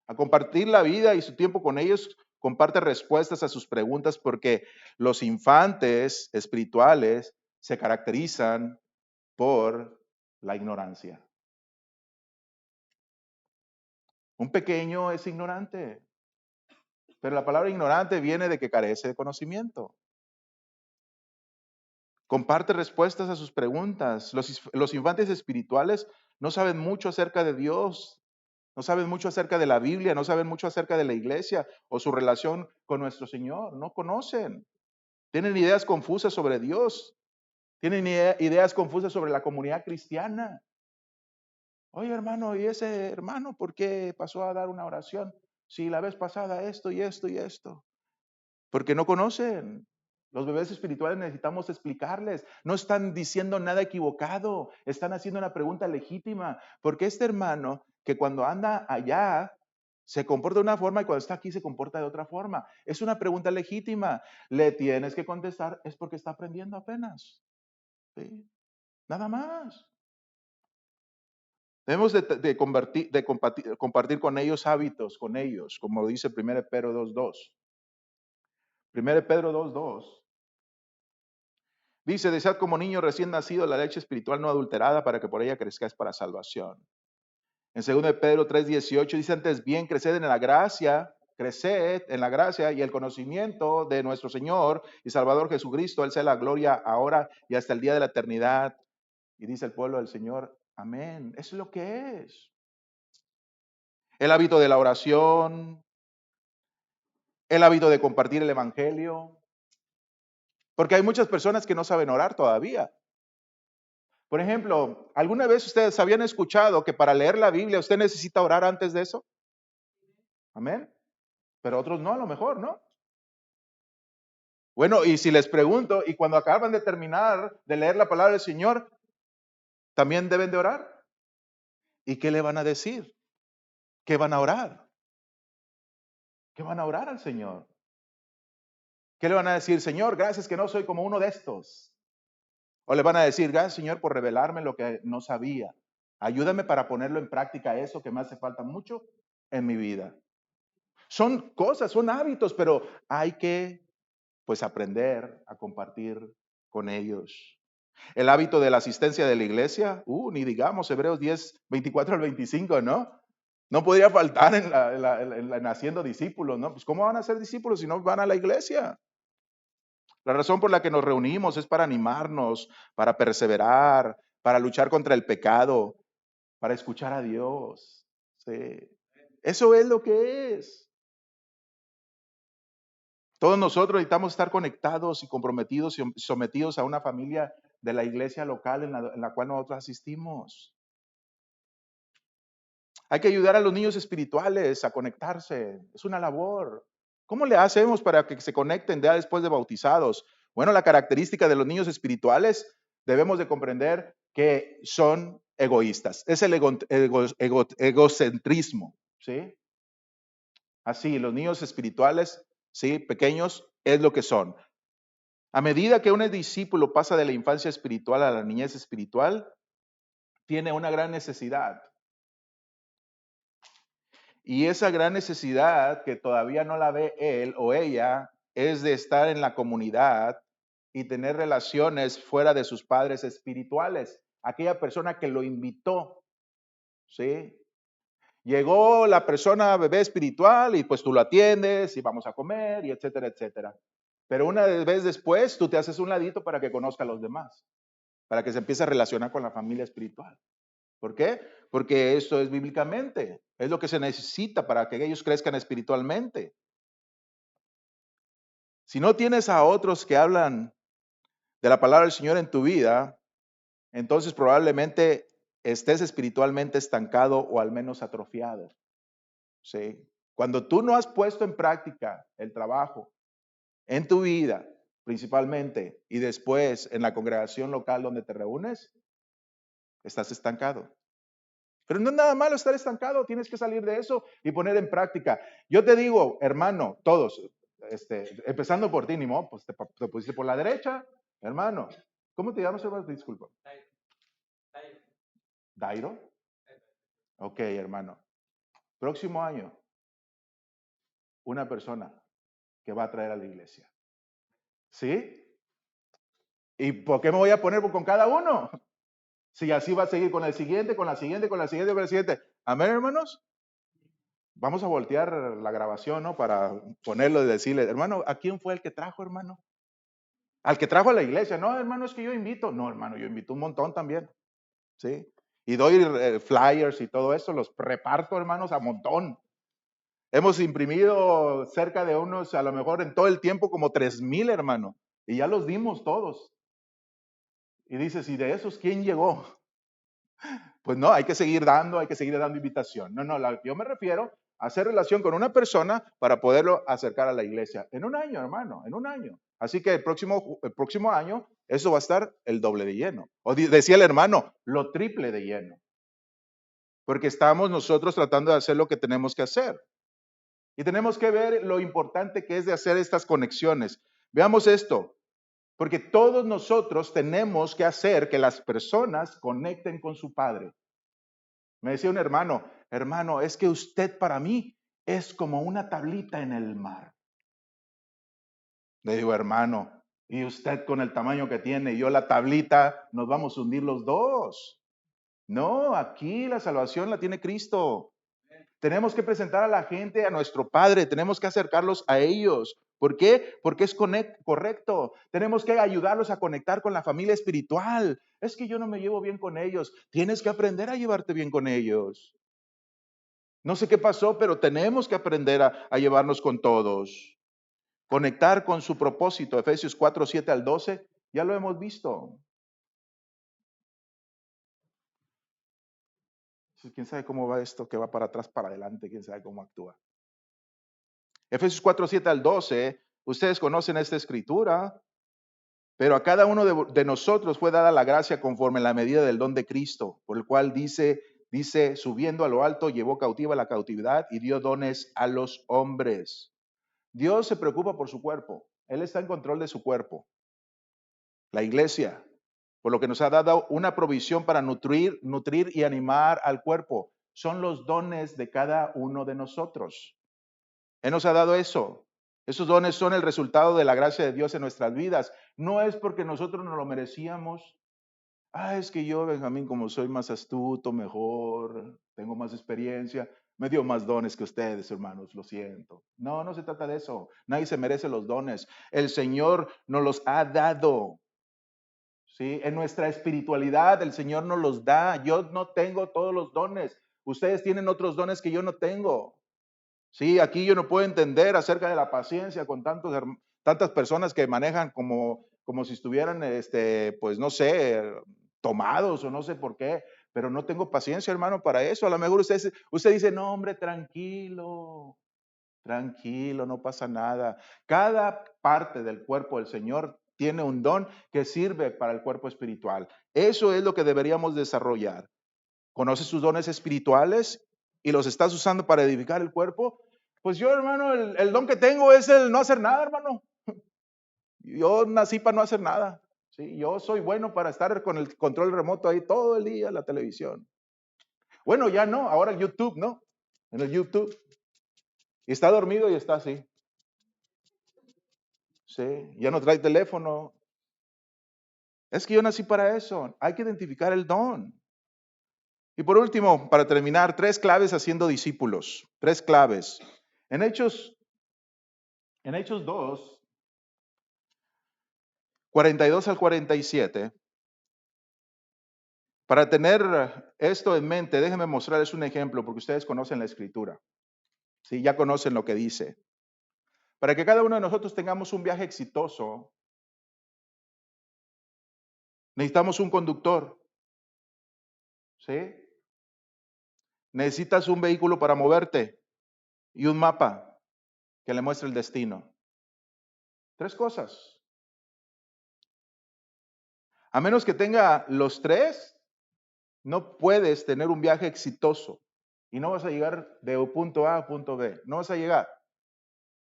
a compartir la vida y su tiempo con ellos, comparte respuestas a sus preguntas porque los infantes espirituales se caracterizan por la ignorancia. Un pequeño es ignorante, pero la palabra ignorante viene de que carece de conocimiento. Comparte respuestas a sus preguntas. Los infantes espirituales no saben mucho acerca de Dios, no saben mucho acerca de la Biblia, no saben mucho acerca de la iglesia o su relación con nuestro Señor. No conocen. Tienen ideas confusas sobre Dios. Tienen ideas confusas sobre la comunidad cristiana. Oye, hermano, ¿y ese hermano por qué pasó a dar una oración? Si la vez pasada esto y esto y esto. Porque no conocen. Los bebés espirituales necesitamos explicarles. No están diciendo nada equivocado. Están haciendo una pregunta legítima. Porque este hermano que cuando anda allá se comporta de una forma y cuando está aquí se comporta de otra forma. Es una pregunta legítima. Le tienes que contestar, es porque está aprendiendo apenas. ¿Sí? Nada más. Debemos compartir con ellos hábitos, con ellos, como dice 1 Pedro 2.2. 1 Pedro 2.2 dice, desead como niño recién nacido la leche espiritual no adulterada para que por ella crezcáis para salvación. En 2 Pedro 3.18 dice, antes bien, creced en la gracia y el conocimiento de nuestro Señor y Salvador Jesucristo. Él sea la gloria ahora y hasta el día de la eternidad. Y dice el pueblo del Señor, amén. Eso es lo que es. El hábito de la oración, el hábito de compartir el evangelio. Porque hay muchas personas que no saben orar todavía. Por ejemplo, ¿alguna vez ustedes habían escuchado que para leer la Biblia usted necesita orar antes de eso? Amén. Pero otros no, a lo mejor, ¿no? Bueno, y si les pregunto, y cuando acaban de terminar de leer la palabra del Señor, ¿también deben de orar? ¿Y qué le van a decir? ¿Qué van a orar? ¿Qué van a orar al Señor? ¿Qué le van a decir? Señor, gracias que no soy como uno de estos. O le van a decir, gracias Señor por revelarme lo que no sabía. Ayúdame para ponerlo en práctica eso que me hace falta mucho en mi vida. Son cosas, son hábitos, pero hay que pues aprender a compartir con ellos. El hábito de la asistencia de la iglesia, ni digamos, Hebreos 10:24 al 25, ¿no? No podría faltar en haciendo discípulos, ¿no? Pues ¿cómo van a ser discípulos si no van a la iglesia? La razón por la que nos reunimos es para animarnos, para perseverar, para luchar contra el pecado, para escuchar a Dios. Sí. Eso es lo que es. Todos nosotros necesitamos estar conectados y comprometidos y sometidos a una familia de la iglesia local en la cual nosotros asistimos. Hay que ayudar a los niños espirituales a conectarse. Es una labor. ¿Cómo le hacemos para que se conecten ya después de bautizados? Bueno, la característica de los niños espirituales debemos de comprender que son egoístas. Es el egocentrismo, ¿sí? Así, los niños espirituales, ¿sí? Pequeños, es lo que son. A medida que un discípulo pasa de la infancia espiritual a la niñez espiritual, tiene una gran necesidad. Y esa gran necesidad que todavía no la ve él o ella es de estar en la comunidad y tener relaciones fuera de sus padres espirituales. Aquella persona que lo invitó, ¿sí? Llegó la persona bebé espiritual y pues tú lo atiendes y vamos a comer y etcétera, etcétera. Pero una vez después tú te haces un ladito para que conozca a los demás, para que se empiece a relacionar con la familia espiritual. ¿Por qué? Porque esto es bíblicamente, es lo que se necesita para que ellos crezcan espiritualmente. Si no tienes a otros que hablan de la palabra del Señor en tu vida, entonces probablemente estés espiritualmente estancado o al menos atrofiado. ¿Sí? Cuando tú no has puesto en práctica el trabajo en tu vida, principalmente, y después en la congregación local donde te reúnes, estás estancado. Pero no es nada malo estar estancado, tienes que salir de eso y poner en práctica. Yo te digo, hermano, todos, empezando por ti, Nimo, pues te pusiste por la derecha, hermano. ¿Cómo te llamas, hermano? Disculpa. Dairo. Ok, hermano. Próximo año, una persona que va a traer a la iglesia. ¿Sí? ¿Y por qué me voy a poner con cada uno? Si así va a seguir con el siguiente, con la siguiente, con la siguiente, con la siguiente. Amén, hermanos. Vamos a voltear la grabación, ¿no? Para ponerlo y decirle, hermano, ¿a quién fue el que trajo, hermano? Al que trajo a la iglesia, no, hermano, es que yo invito. No, hermano, yo invito un montón también. ¿Sí? Y doy flyers y todo eso, los reparto, hermanos, a montón. Hemos imprimido cerca de unos, a lo mejor en todo el tiempo, como 3,000, hermano. Y ya los dimos todos. Y dices, ¿y de esos quién llegó? Pues no, hay que seguir dando invitación. No, yo me refiero a hacer relación con una persona para poderlo acercar a la iglesia. En un año, hermano, en un año. Así que el próximo año, eso va a estar el doble de lleno. O decía el hermano, lo triple de lleno. Porque estamos nosotros tratando de hacer lo que tenemos que hacer. Y tenemos que ver lo importante que es de hacer estas conexiones. Veamos esto, porque todos nosotros tenemos que hacer que las personas conecten con su Padre. Me decía un hermano, es que usted para mí es como una tablita en el mar. Le digo, hermano, y usted con el tamaño que tiene y yo la tablita, nos vamos a hundir los dos. No, aquí la salvación la tiene Cristo. Tenemos que presentar a la gente a nuestro Padre, tenemos que acercarlos a ellos. ¿Por qué? Porque es correcto. Tenemos que ayudarlos a conectar con la familia espiritual. Es que yo no me llevo bien con ellos. Tienes que aprender a llevarte bien con ellos. No sé qué pasó, pero tenemos que aprender a llevarnos con todos. Conectar con su propósito. Efesios 4, 7 al 12, ya lo hemos visto. ¿Quién sabe cómo va esto? Que va para atrás, para adelante. ¿Quién sabe cómo actúa? Efesios 4, 7 al 12, ustedes conocen esta escritura, pero a cada uno de nosotros fue dada la gracia conforme a la medida del don de Cristo, por el cual dice, subiendo a lo alto, llevó cautiva la cautividad y dio dones a los hombres. Dios se preocupa por su cuerpo. Él está en control de su cuerpo. La iglesia, por lo que nos ha dado una provisión para nutrir y animar al cuerpo. Son los dones de cada uno de nosotros. Él nos ha dado eso. Esos dones son el resultado de la gracia de Dios en nuestras vidas. No es porque nosotros nos lo merecíamos. Es que yo, Benjamín, como soy más astuto, mejor, tengo más experiencia, me dio más dones que ustedes, hermanos, lo siento. No, no se trata de eso. Nadie se merece los dones. El Señor nos los ha dado. ¿Sí? En nuestra espiritualidad, el Señor nos los da. Yo no tengo todos los dones. Ustedes tienen otros dones que yo no tengo. Sí, aquí yo no puedo entender acerca de la paciencia con tantas personas que manejan como si estuvieran, pues no sé, tomados o no sé por qué, pero no tengo paciencia, hermano, para eso. A lo mejor usted dice, no, hombre, tranquilo, no pasa nada. Cada parte del cuerpo del Señor tiene un don que sirve para el cuerpo espiritual. Eso es lo que deberíamos desarrollar. ¿Conoces sus dones espirituales y los estás usando para edificar el cuerpo? Pues yo, hermano, el don que tengo es el no hacer nada, hermano. Yo nací para no hacer nada. ¿Sí? Yo soy bueno para estar con el control remoto ahí todo el día en la televisión. Bueno, ya no, ahora el YouTube, ¿no? En el YouTube. Y está dormido y está así. Sí, ya no trae teléfono. Es que yo nací para eso. Hay que identificar el don. Y por último, para terminar, 3 claves haciendo discípulos. 3 claves. En Hechos 2, 42 al 47, para tener esto en mente, déjenme mostrarles un ejemplo, porque ustedes conocen la escritura. ¿Sí? Ya conocen lo que dice. Para que cada uno de nosotros tengamos un viaje exitoso, necesitamos un conductor. ¿Sí? Necesitas un vehículo para moverte y un mapa que le muestre el destino. 3 cosas. A menos que tenga los 3, no puedes tener un viaje exitoso y no vas a llegar de punto A a punto B. No vas a llegar.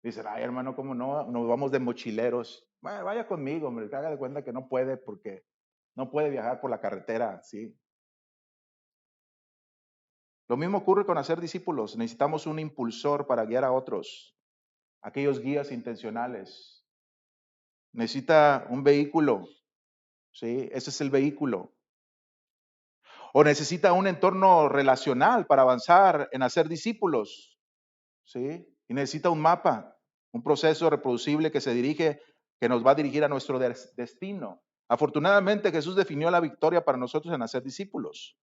Dicen, ay, hermano, ¿cómo no? Nos vamos de mochileros. Bueno, vaya conmigo, hombre, que haga de cuenta que no puede porque no puede viajar por la carretera, ¿sí? Lo mismo ocurre con hacer discípulos. Necesitamos un impulsor para guiar a otros, aquellos guías intencionales. Necesita un vehículo, ¿sí? Ese es el vehículo. O necesita un entorno relacional para avanzar en hacer discípulos, ¿sí? Y necesita un mapa, un proceso reproducible que se dirige que nos va a dirigir a nuestro destino. Afortunadamente, Jesús definió la victoria para nosotros en hacer discípulos.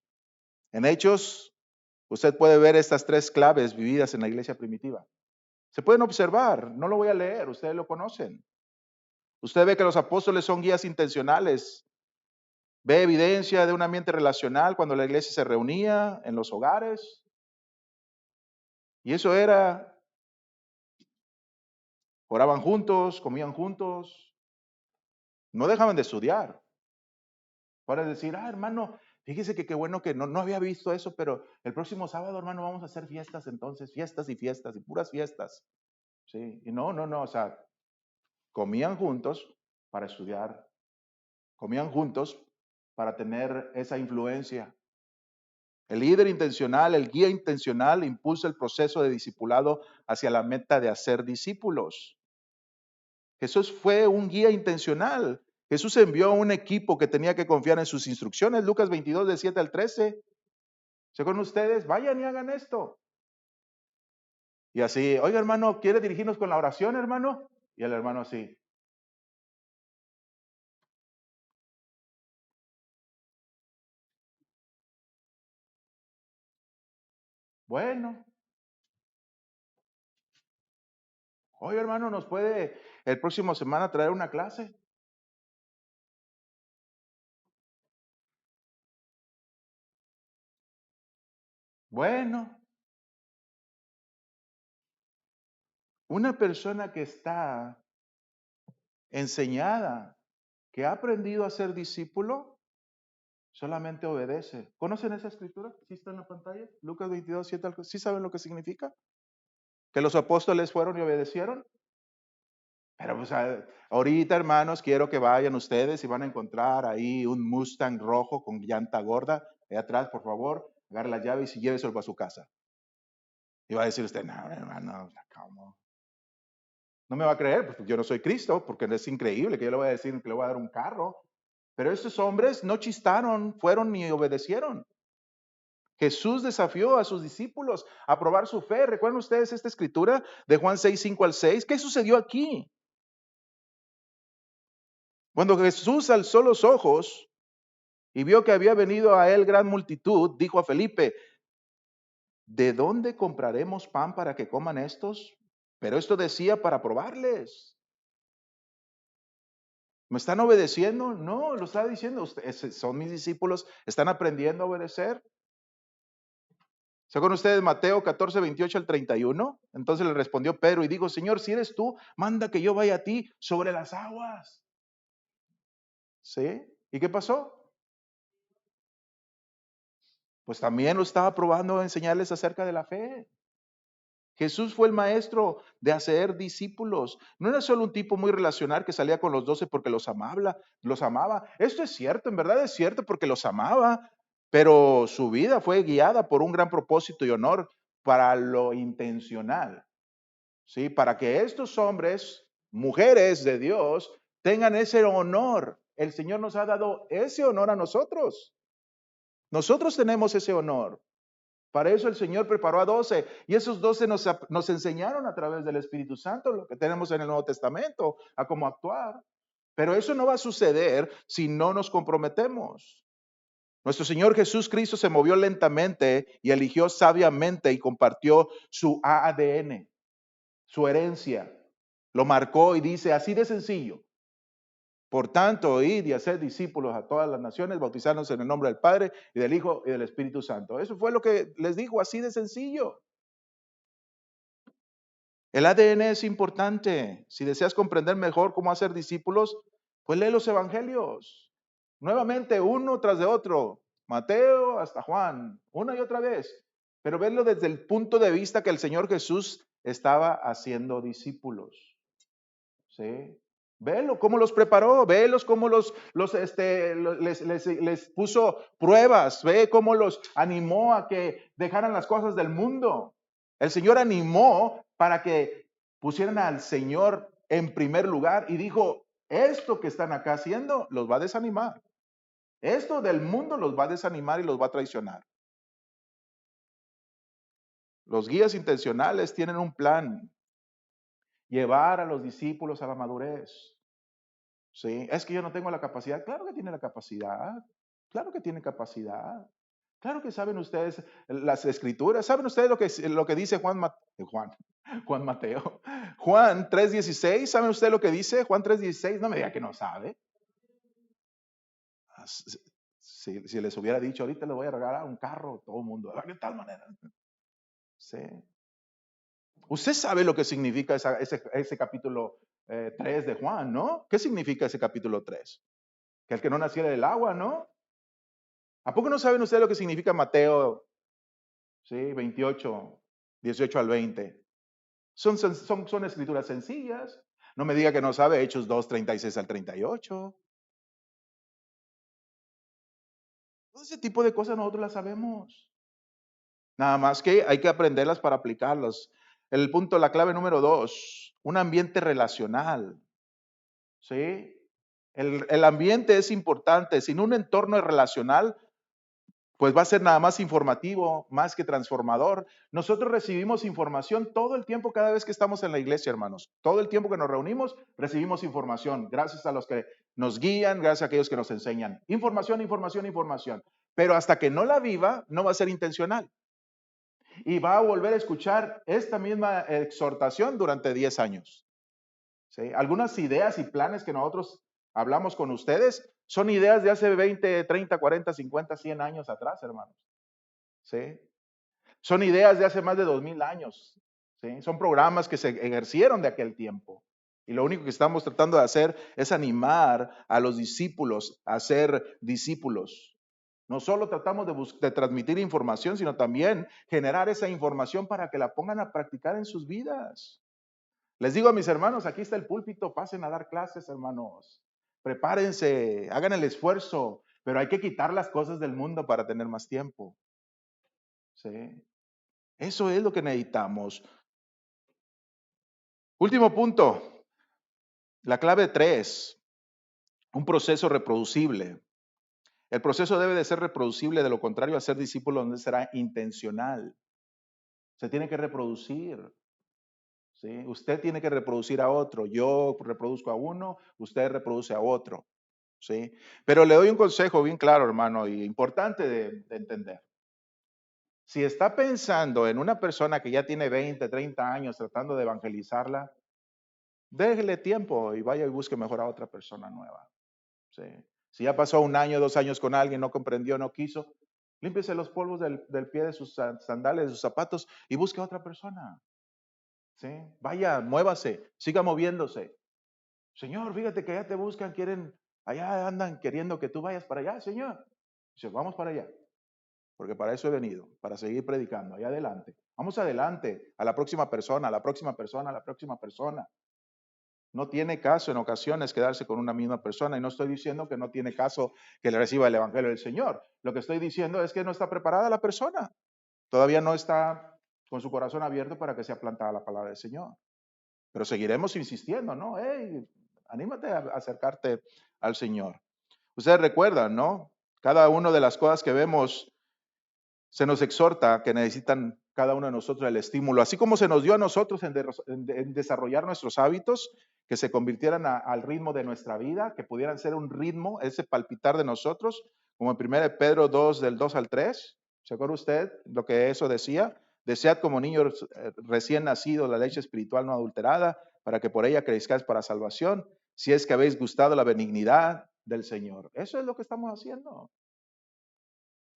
En Hechos, usted puede ver estas tres claves vividas en la iglesia primitiva. Se pueden observar, no lo voy a leer, ustedes lo conocen. Usted ve que los apóstoles son guías intencionales. Ve evidencia de un ambiente relacional cuando la iglesia se reunía en los hogares. Y eso era, oraban juntos, comían juntos, no dejaban de estudiar. Para decir, hermano, fíjese que qué bueno que no había visto eso, pero el próximo sábado, hermano, vamos a hacer fiestas entonces, fiestas y puras fiestas. Sí, y no, o sea, comían juntos para estudiar, comían juntos para tener esa influencia. El líder intencional, el guía intencional impulsa el proceso de discipulado hacia la meta de hacer discípulos. Jesús fue un guía intencional. Jesús envió a un equipo que tenía que confiar en sus instrucciones. Lucas 22, del 7 al 13. Según ustedes, vayan y hagan esto. Y así, oiga hermano, ¿quiere dirigirnos con la oración, hermano? Y el hermano así. Bueno, oiga hermano, ¿nos puede el próximo semana traer una clase? Bueno, una persona que está enseñada, que ha aprendido a ser discípulo, solamente obedece. ¿Conocen esa escritura? ¿Sí está en la pantalla? Lucas 22, 7 al... ¿Sí saben lo que significa? Que los apóstoles fueron y obedecieron. Pero pues ahorita, hermanos, quiero que vayan ustedes y van a encontrar ahí un Mustang rojo con llanta gorda. Ahí atrás, por favor, agarre las llaves y lléveselo a su casa. Y va a decir usted, no, hermano, ¿cómo? No me va a creer, pues yo no soy Cristo, porque es increíble que yo le voy a decir que le voy a dar un carro. Pero estos hombres no chistaron, fueron y obedecieron. Jesús desafió a sus discípulos a probar su fe. ¿Recuerdan ustedes esta escritura de Juan 6, 5 al 6? ¿Qué sucedió aquí? Cuando Jesús alzó los ojos y vio que había venido a él gran multitud, dijo a Felipe, ¿de dónde compraremos pan para que coman estos? Pero esto decía para probarles. ¿Me están obedeciendo? No, lo está diciendo. Ustedes son mis discípulos, están aprendiendo a obedecer. ¿Según ustedes Mateo 14, 28 al 31? Entonces le respondió Pedro y dijo, Señor, si eres tú, manda que yo vaya a ti sobre las aguas. ¿Sí? ¿Y qué pasó? Pues también lo estaba probando a enseñarles acerca de la fe. Jesús fue el maestro de hacer discípulos. No era solo un tipo muy relacional que salía con los 12 porque los amaba. Esto es cierto, en verdad es cierto porque los amaba, pero su vida fue guiada por un gran propósito y honor para lo intencional. ¿Sí? Para que estos hombres, mujeres de Dios, tengan ese honor. El Señor nos ha dado ese honor a nosotros. Nosotros tenemos ese honor. Para eso el Señor preparó a 12 y esos 12 nos enseñaron a través del Espíritu Santo lo que tenemos en el Nuevo Testamento, a cómo actuar. Pero eso no va a suceder si no nos comprometemos. Nuestro Señor Jesús Cristo se movió lentamente y eligió sabiamente y compartió su ADN, su herencia. Lo marcó y dice así de sencillo. Por tanto, id y hacer discípulos a todas las naciones, bautizarnos en el nombre del Padre y del Hijo y del Espíritu Santo. Eso fue lo que les dijo, así de sencillo. El ADN es importante. Si deseas comprender mejor cómo hacer discípulos, pues lee los evangelios. Nuevamente, uno tras de otro. Mateo hasta Juan, una y otra vez. Pero verlo desde el punto de vista que el Señor Jesús estaba haciendo discípulos. ¿Sí? Velo cómo los preparó, velos cómo les puso pruebas, ve cómo los animó a que dejaran las cosas del mundo. El Señor animó para que pusieran al Señor en primer lugar y dijo, esto que están acá haciendo los va a desanimar. Esto del mundo los va a desanimar y los va a traicionar. Los guías intencionales tienen un plan, llevar a los discípulos a la madurez. ¿sí? Es que yo no tengo la capacidad. Claro que tiene la capacidad. Claro que tiene capacidad. Claro que saben ustedes las escrituras. ¿Saben ustedes lo que dice Juan Mateo? Juan 3:16. ¿Saben ustedes lo que dice? Juan 3:16. No me diga que no sabe. Ah, si les hubiera dicho, ahorita les voy a regalar un carro, todo el mundo, de tal manera. Sí. Usted sabe lo que significa ese capítulo 3 de Juan, ¿no? ¿Qué significa ese capítulo 3? Que el que no naciera del agua, ¿no? ¿A poco no saben ustedes lo que significa Mateo, sí, 28, 18 al 20? Son escrituras sencillas. No me diga que no sabe Hechos 2, 36 al 38. Todo ese tipo de cosas nosotros las sabemos. Nada más que hay que aprenderlas para aplicarlas. El punto, la clave número 2, un ambiente relacional. ¿Sí? El ambiente es importante. Sin un entorno relacional, pues va a ser nada más informativo, más que transformador. Nosotros recibimos información todo el tiempo, cada vez que estamos en la iglesia, hermanos. Todo el tiempo que nos reunimos, recibimos información. Gracias a los que nos guían, gracias a aquellos que nos enseñan. Información, información, información. Pero hasta que no la viva, no va a ser intencional. Y va a volver a escuchar esta misma exhortación durante 10 años. ¿Sí? Algunas ideas y planes que nosotros hablamos con ustedes son ideas de hace 20, 30, 40, 50, 100 años atrás, hermanos. ¿Sí? Son ideas de hace más de 2000 años. ¿Sí? Son programas que se ejercieron de aquel tiempo. Y lo único que estamos tratando de hacer es animar a los discípulos a ser discípulos. No solo tratamos de transmitir información, sino también generar esa información para que la pongan a practicar en sus vidas. Les digo a mis hermanos, aquí está el púlpito, pasen a dar clases, hermanos. Prepárense, hagan el esfuerzo, pero hay que quitar las cosas del mundo para tener más tiempo. ¿Sí? Eso es lo que necesitamos. Último punto, la clave 3, un proceso reproducible. El proceso debe de ser reproducible, de lo contrario, a ser discípulo donde será intencional. Se tiene que reproducir. ¿Sí? Usted tiene que reproducir a otro. Yo reproduzco a uno, usted reproduce a otro. ¿Sí? Pero le doy un consejo bien claro, hermano, y importante de entender. Si está pensando en una persona que ya tiene 20, 30 años tratando de evangelizarla, déjele tiempo y vaya y busque mejor a otra persona nueva. ¿Sí? Si ya pasó 1 año, 2 años con alguien, no comprendió, no quiso, límpiese los polvos del pie de sus sandalias, de sus zapatos y busque a otra persona. ¿Sí? Vaya, muévase, siga moviéndose. Señor, fíjate que allá te buscan, allá andan queriendo que tú vayas para allá, Señor. Dice, vamos para allá, porque para eso he venido, para seguir predicando, allá adelante. Vamos adelante, a la próxima persona, a la próxima persona, a la próxima persona. No tiene caso en ocasiones quedarse con una misma persona y no estoy diciendo que no tiene caso que le reciba el Evangelio del Señor. Lo que estoy diciendo es que no está preparada la persona. Todavía no está con su corazón abierto para que sea plantada la palabra del Señor. Pero seguiremos insistiendo, ¿no? Hey, anímate a acercarte al Señor. Ustedes recuerdan, ¿no? Cada una de las cosas que vemos se nos exhorta que necesitan cada uno de nosotros el estímulo, así como se nos dio a nosotros en desarrollar nuestros hábitos, que se convirtieran al ritmo de nuestra vida, que pudieran ser un ritmo, ese palpitar de nosotros, como en 1 Pedro 2, del 2 al 3. ¿Se acuerda usted lo que eso decía? Desead como niños recién nacidos la leche espiritual no adulterada, para que por ella crezcáis para salvación, si es que habéis gustado la benignidad del Señor. Eso es lo que estamos haciendo.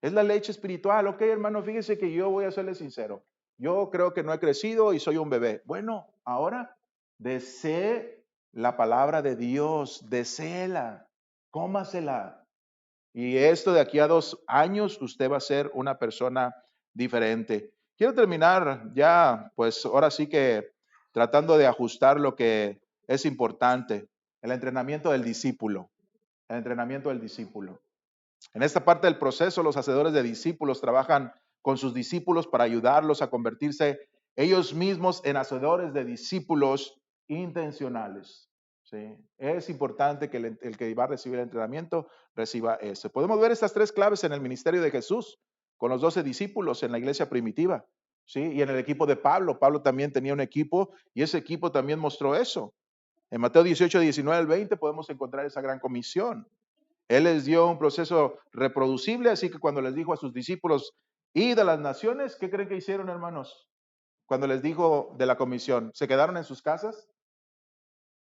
Es la leche espiritual. Ok, hermano, fíjese que yo voy a serle sincero. Yo creo que no he crecido y soy un bebé. Bueno, ahora desee la palabra de Dios, deséela, cómasela. Y esto de aquí a 2 años, usted va a ser una persona diferente. Quiero terminar ya, pues ahora sí que tratando de ajustar lo que es importante, el entrenamiento del discípulo. El entrenamiento del discípulo. En esta parte del proceso, los hacedores de discípulos trabajan con sus discípulos para ayudarlos a convertirse ellos mismos en hacedores de discípulos intencionales. ¿Sí? Es importante que el que va a recibir el entrenamiento reciba eso. Podemos ver estas 3 claves en el ministerio de Jesús, con los 12 discípulos en la iglesia primitiva. ¿Sí? Y en el equipo de Pablo. Pablo también tenía un equipo y ese equipo también mostró eso. En Mateo 18, 19 al 20 podemos encontrar esa gran comisión. Él les dio un proceso reproducible, así que cuando les dijo a sus discípulos, id a las naciones, ¿qué creen que hicieron, hermanos? Cuando les dijo de la comisión, ¿se quedaron en sus casas?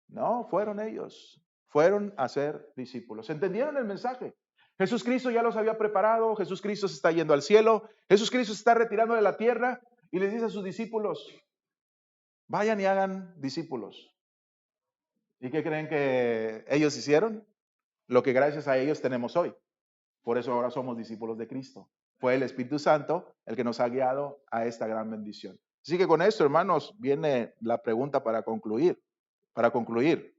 No, fueron ellos. Fueron a ser discípulos. ¿Entendieron el mensaje? Jesús Cristo ya los había preparado, Jesús Cristo se está yendo al cielo, Jesús Cristo se está retirando de la tierra y les dice a sus discípulos, vayan y hagan discípulos. ¿Y qué creen que ellos hicieron? Lo que gracias a ellos tenemos hoy. Por eso ahora somos discípulos de Cristo. Fue el Espíritu Santo el que nos ha guiado a esta gran bendición. Así que con esto, hermanos, viene la pregunta para concluir. Para concluir,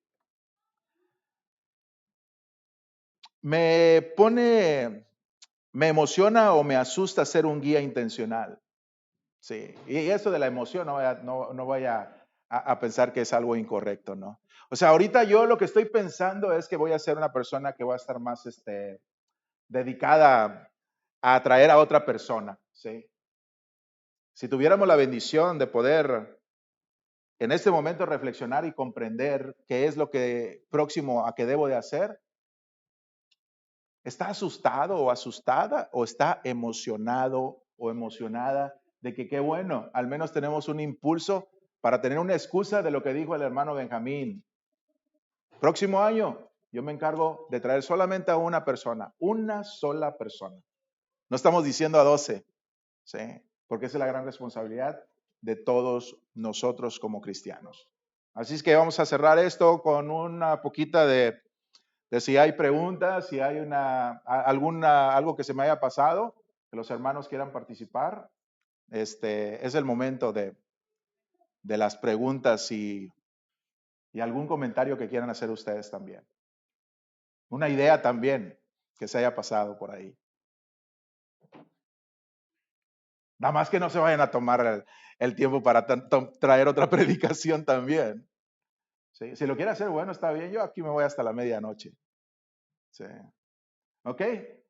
me emociona o me asusta ser un guía intencional. Sí, y eso de la emoción no vaya a pensar que es algo incorrecto, ¿no? O sea, ahorita yo lo que estoy pensando es que voy a ser una persona que va a estar más dedicada a atraer a otra persona, ¿sí? Si tuviéramos la bendición de poder en este momento reflexionar y comprender qué es lo que próximo a que debo de hacer, ¿está asustado o asustada o está emocionado o emocionada de que qué bueno, al menos tenemos un impulso para tener una excusa de lo que dijo el hermano Benjamín? Próximo año yo me encargo de traer solamente a una sola persona. No estamos diciendo a 12, ¿sí? Porque esa es la gran responsabilidad de todos nosotros como cristianos. Así es que vamos a cerrar esto con una poquita de si hay preguntas, si hay algo que se me haya pasado, que los hermanos quieran participar. Es el momento de las preguntas y algún comentario que quieran hacer ustedes también. Una idea también que se haya pasado por ahí. Nada más que no se vayan a tomar el tiempo para traer otra predicación también. ¿Sí? Si lo quiere hacer, bueno, está bien. Yo aquí me voy hasta la medianoche. ¿Sí? ¿Ok?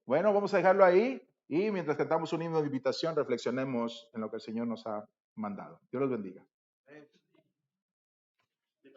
Bueno, vamos a dejarlo ahí y mientras cantamos un himno de invitación, reflexionemos en lo que el Señor nos ha mandado. Dios los bendiga.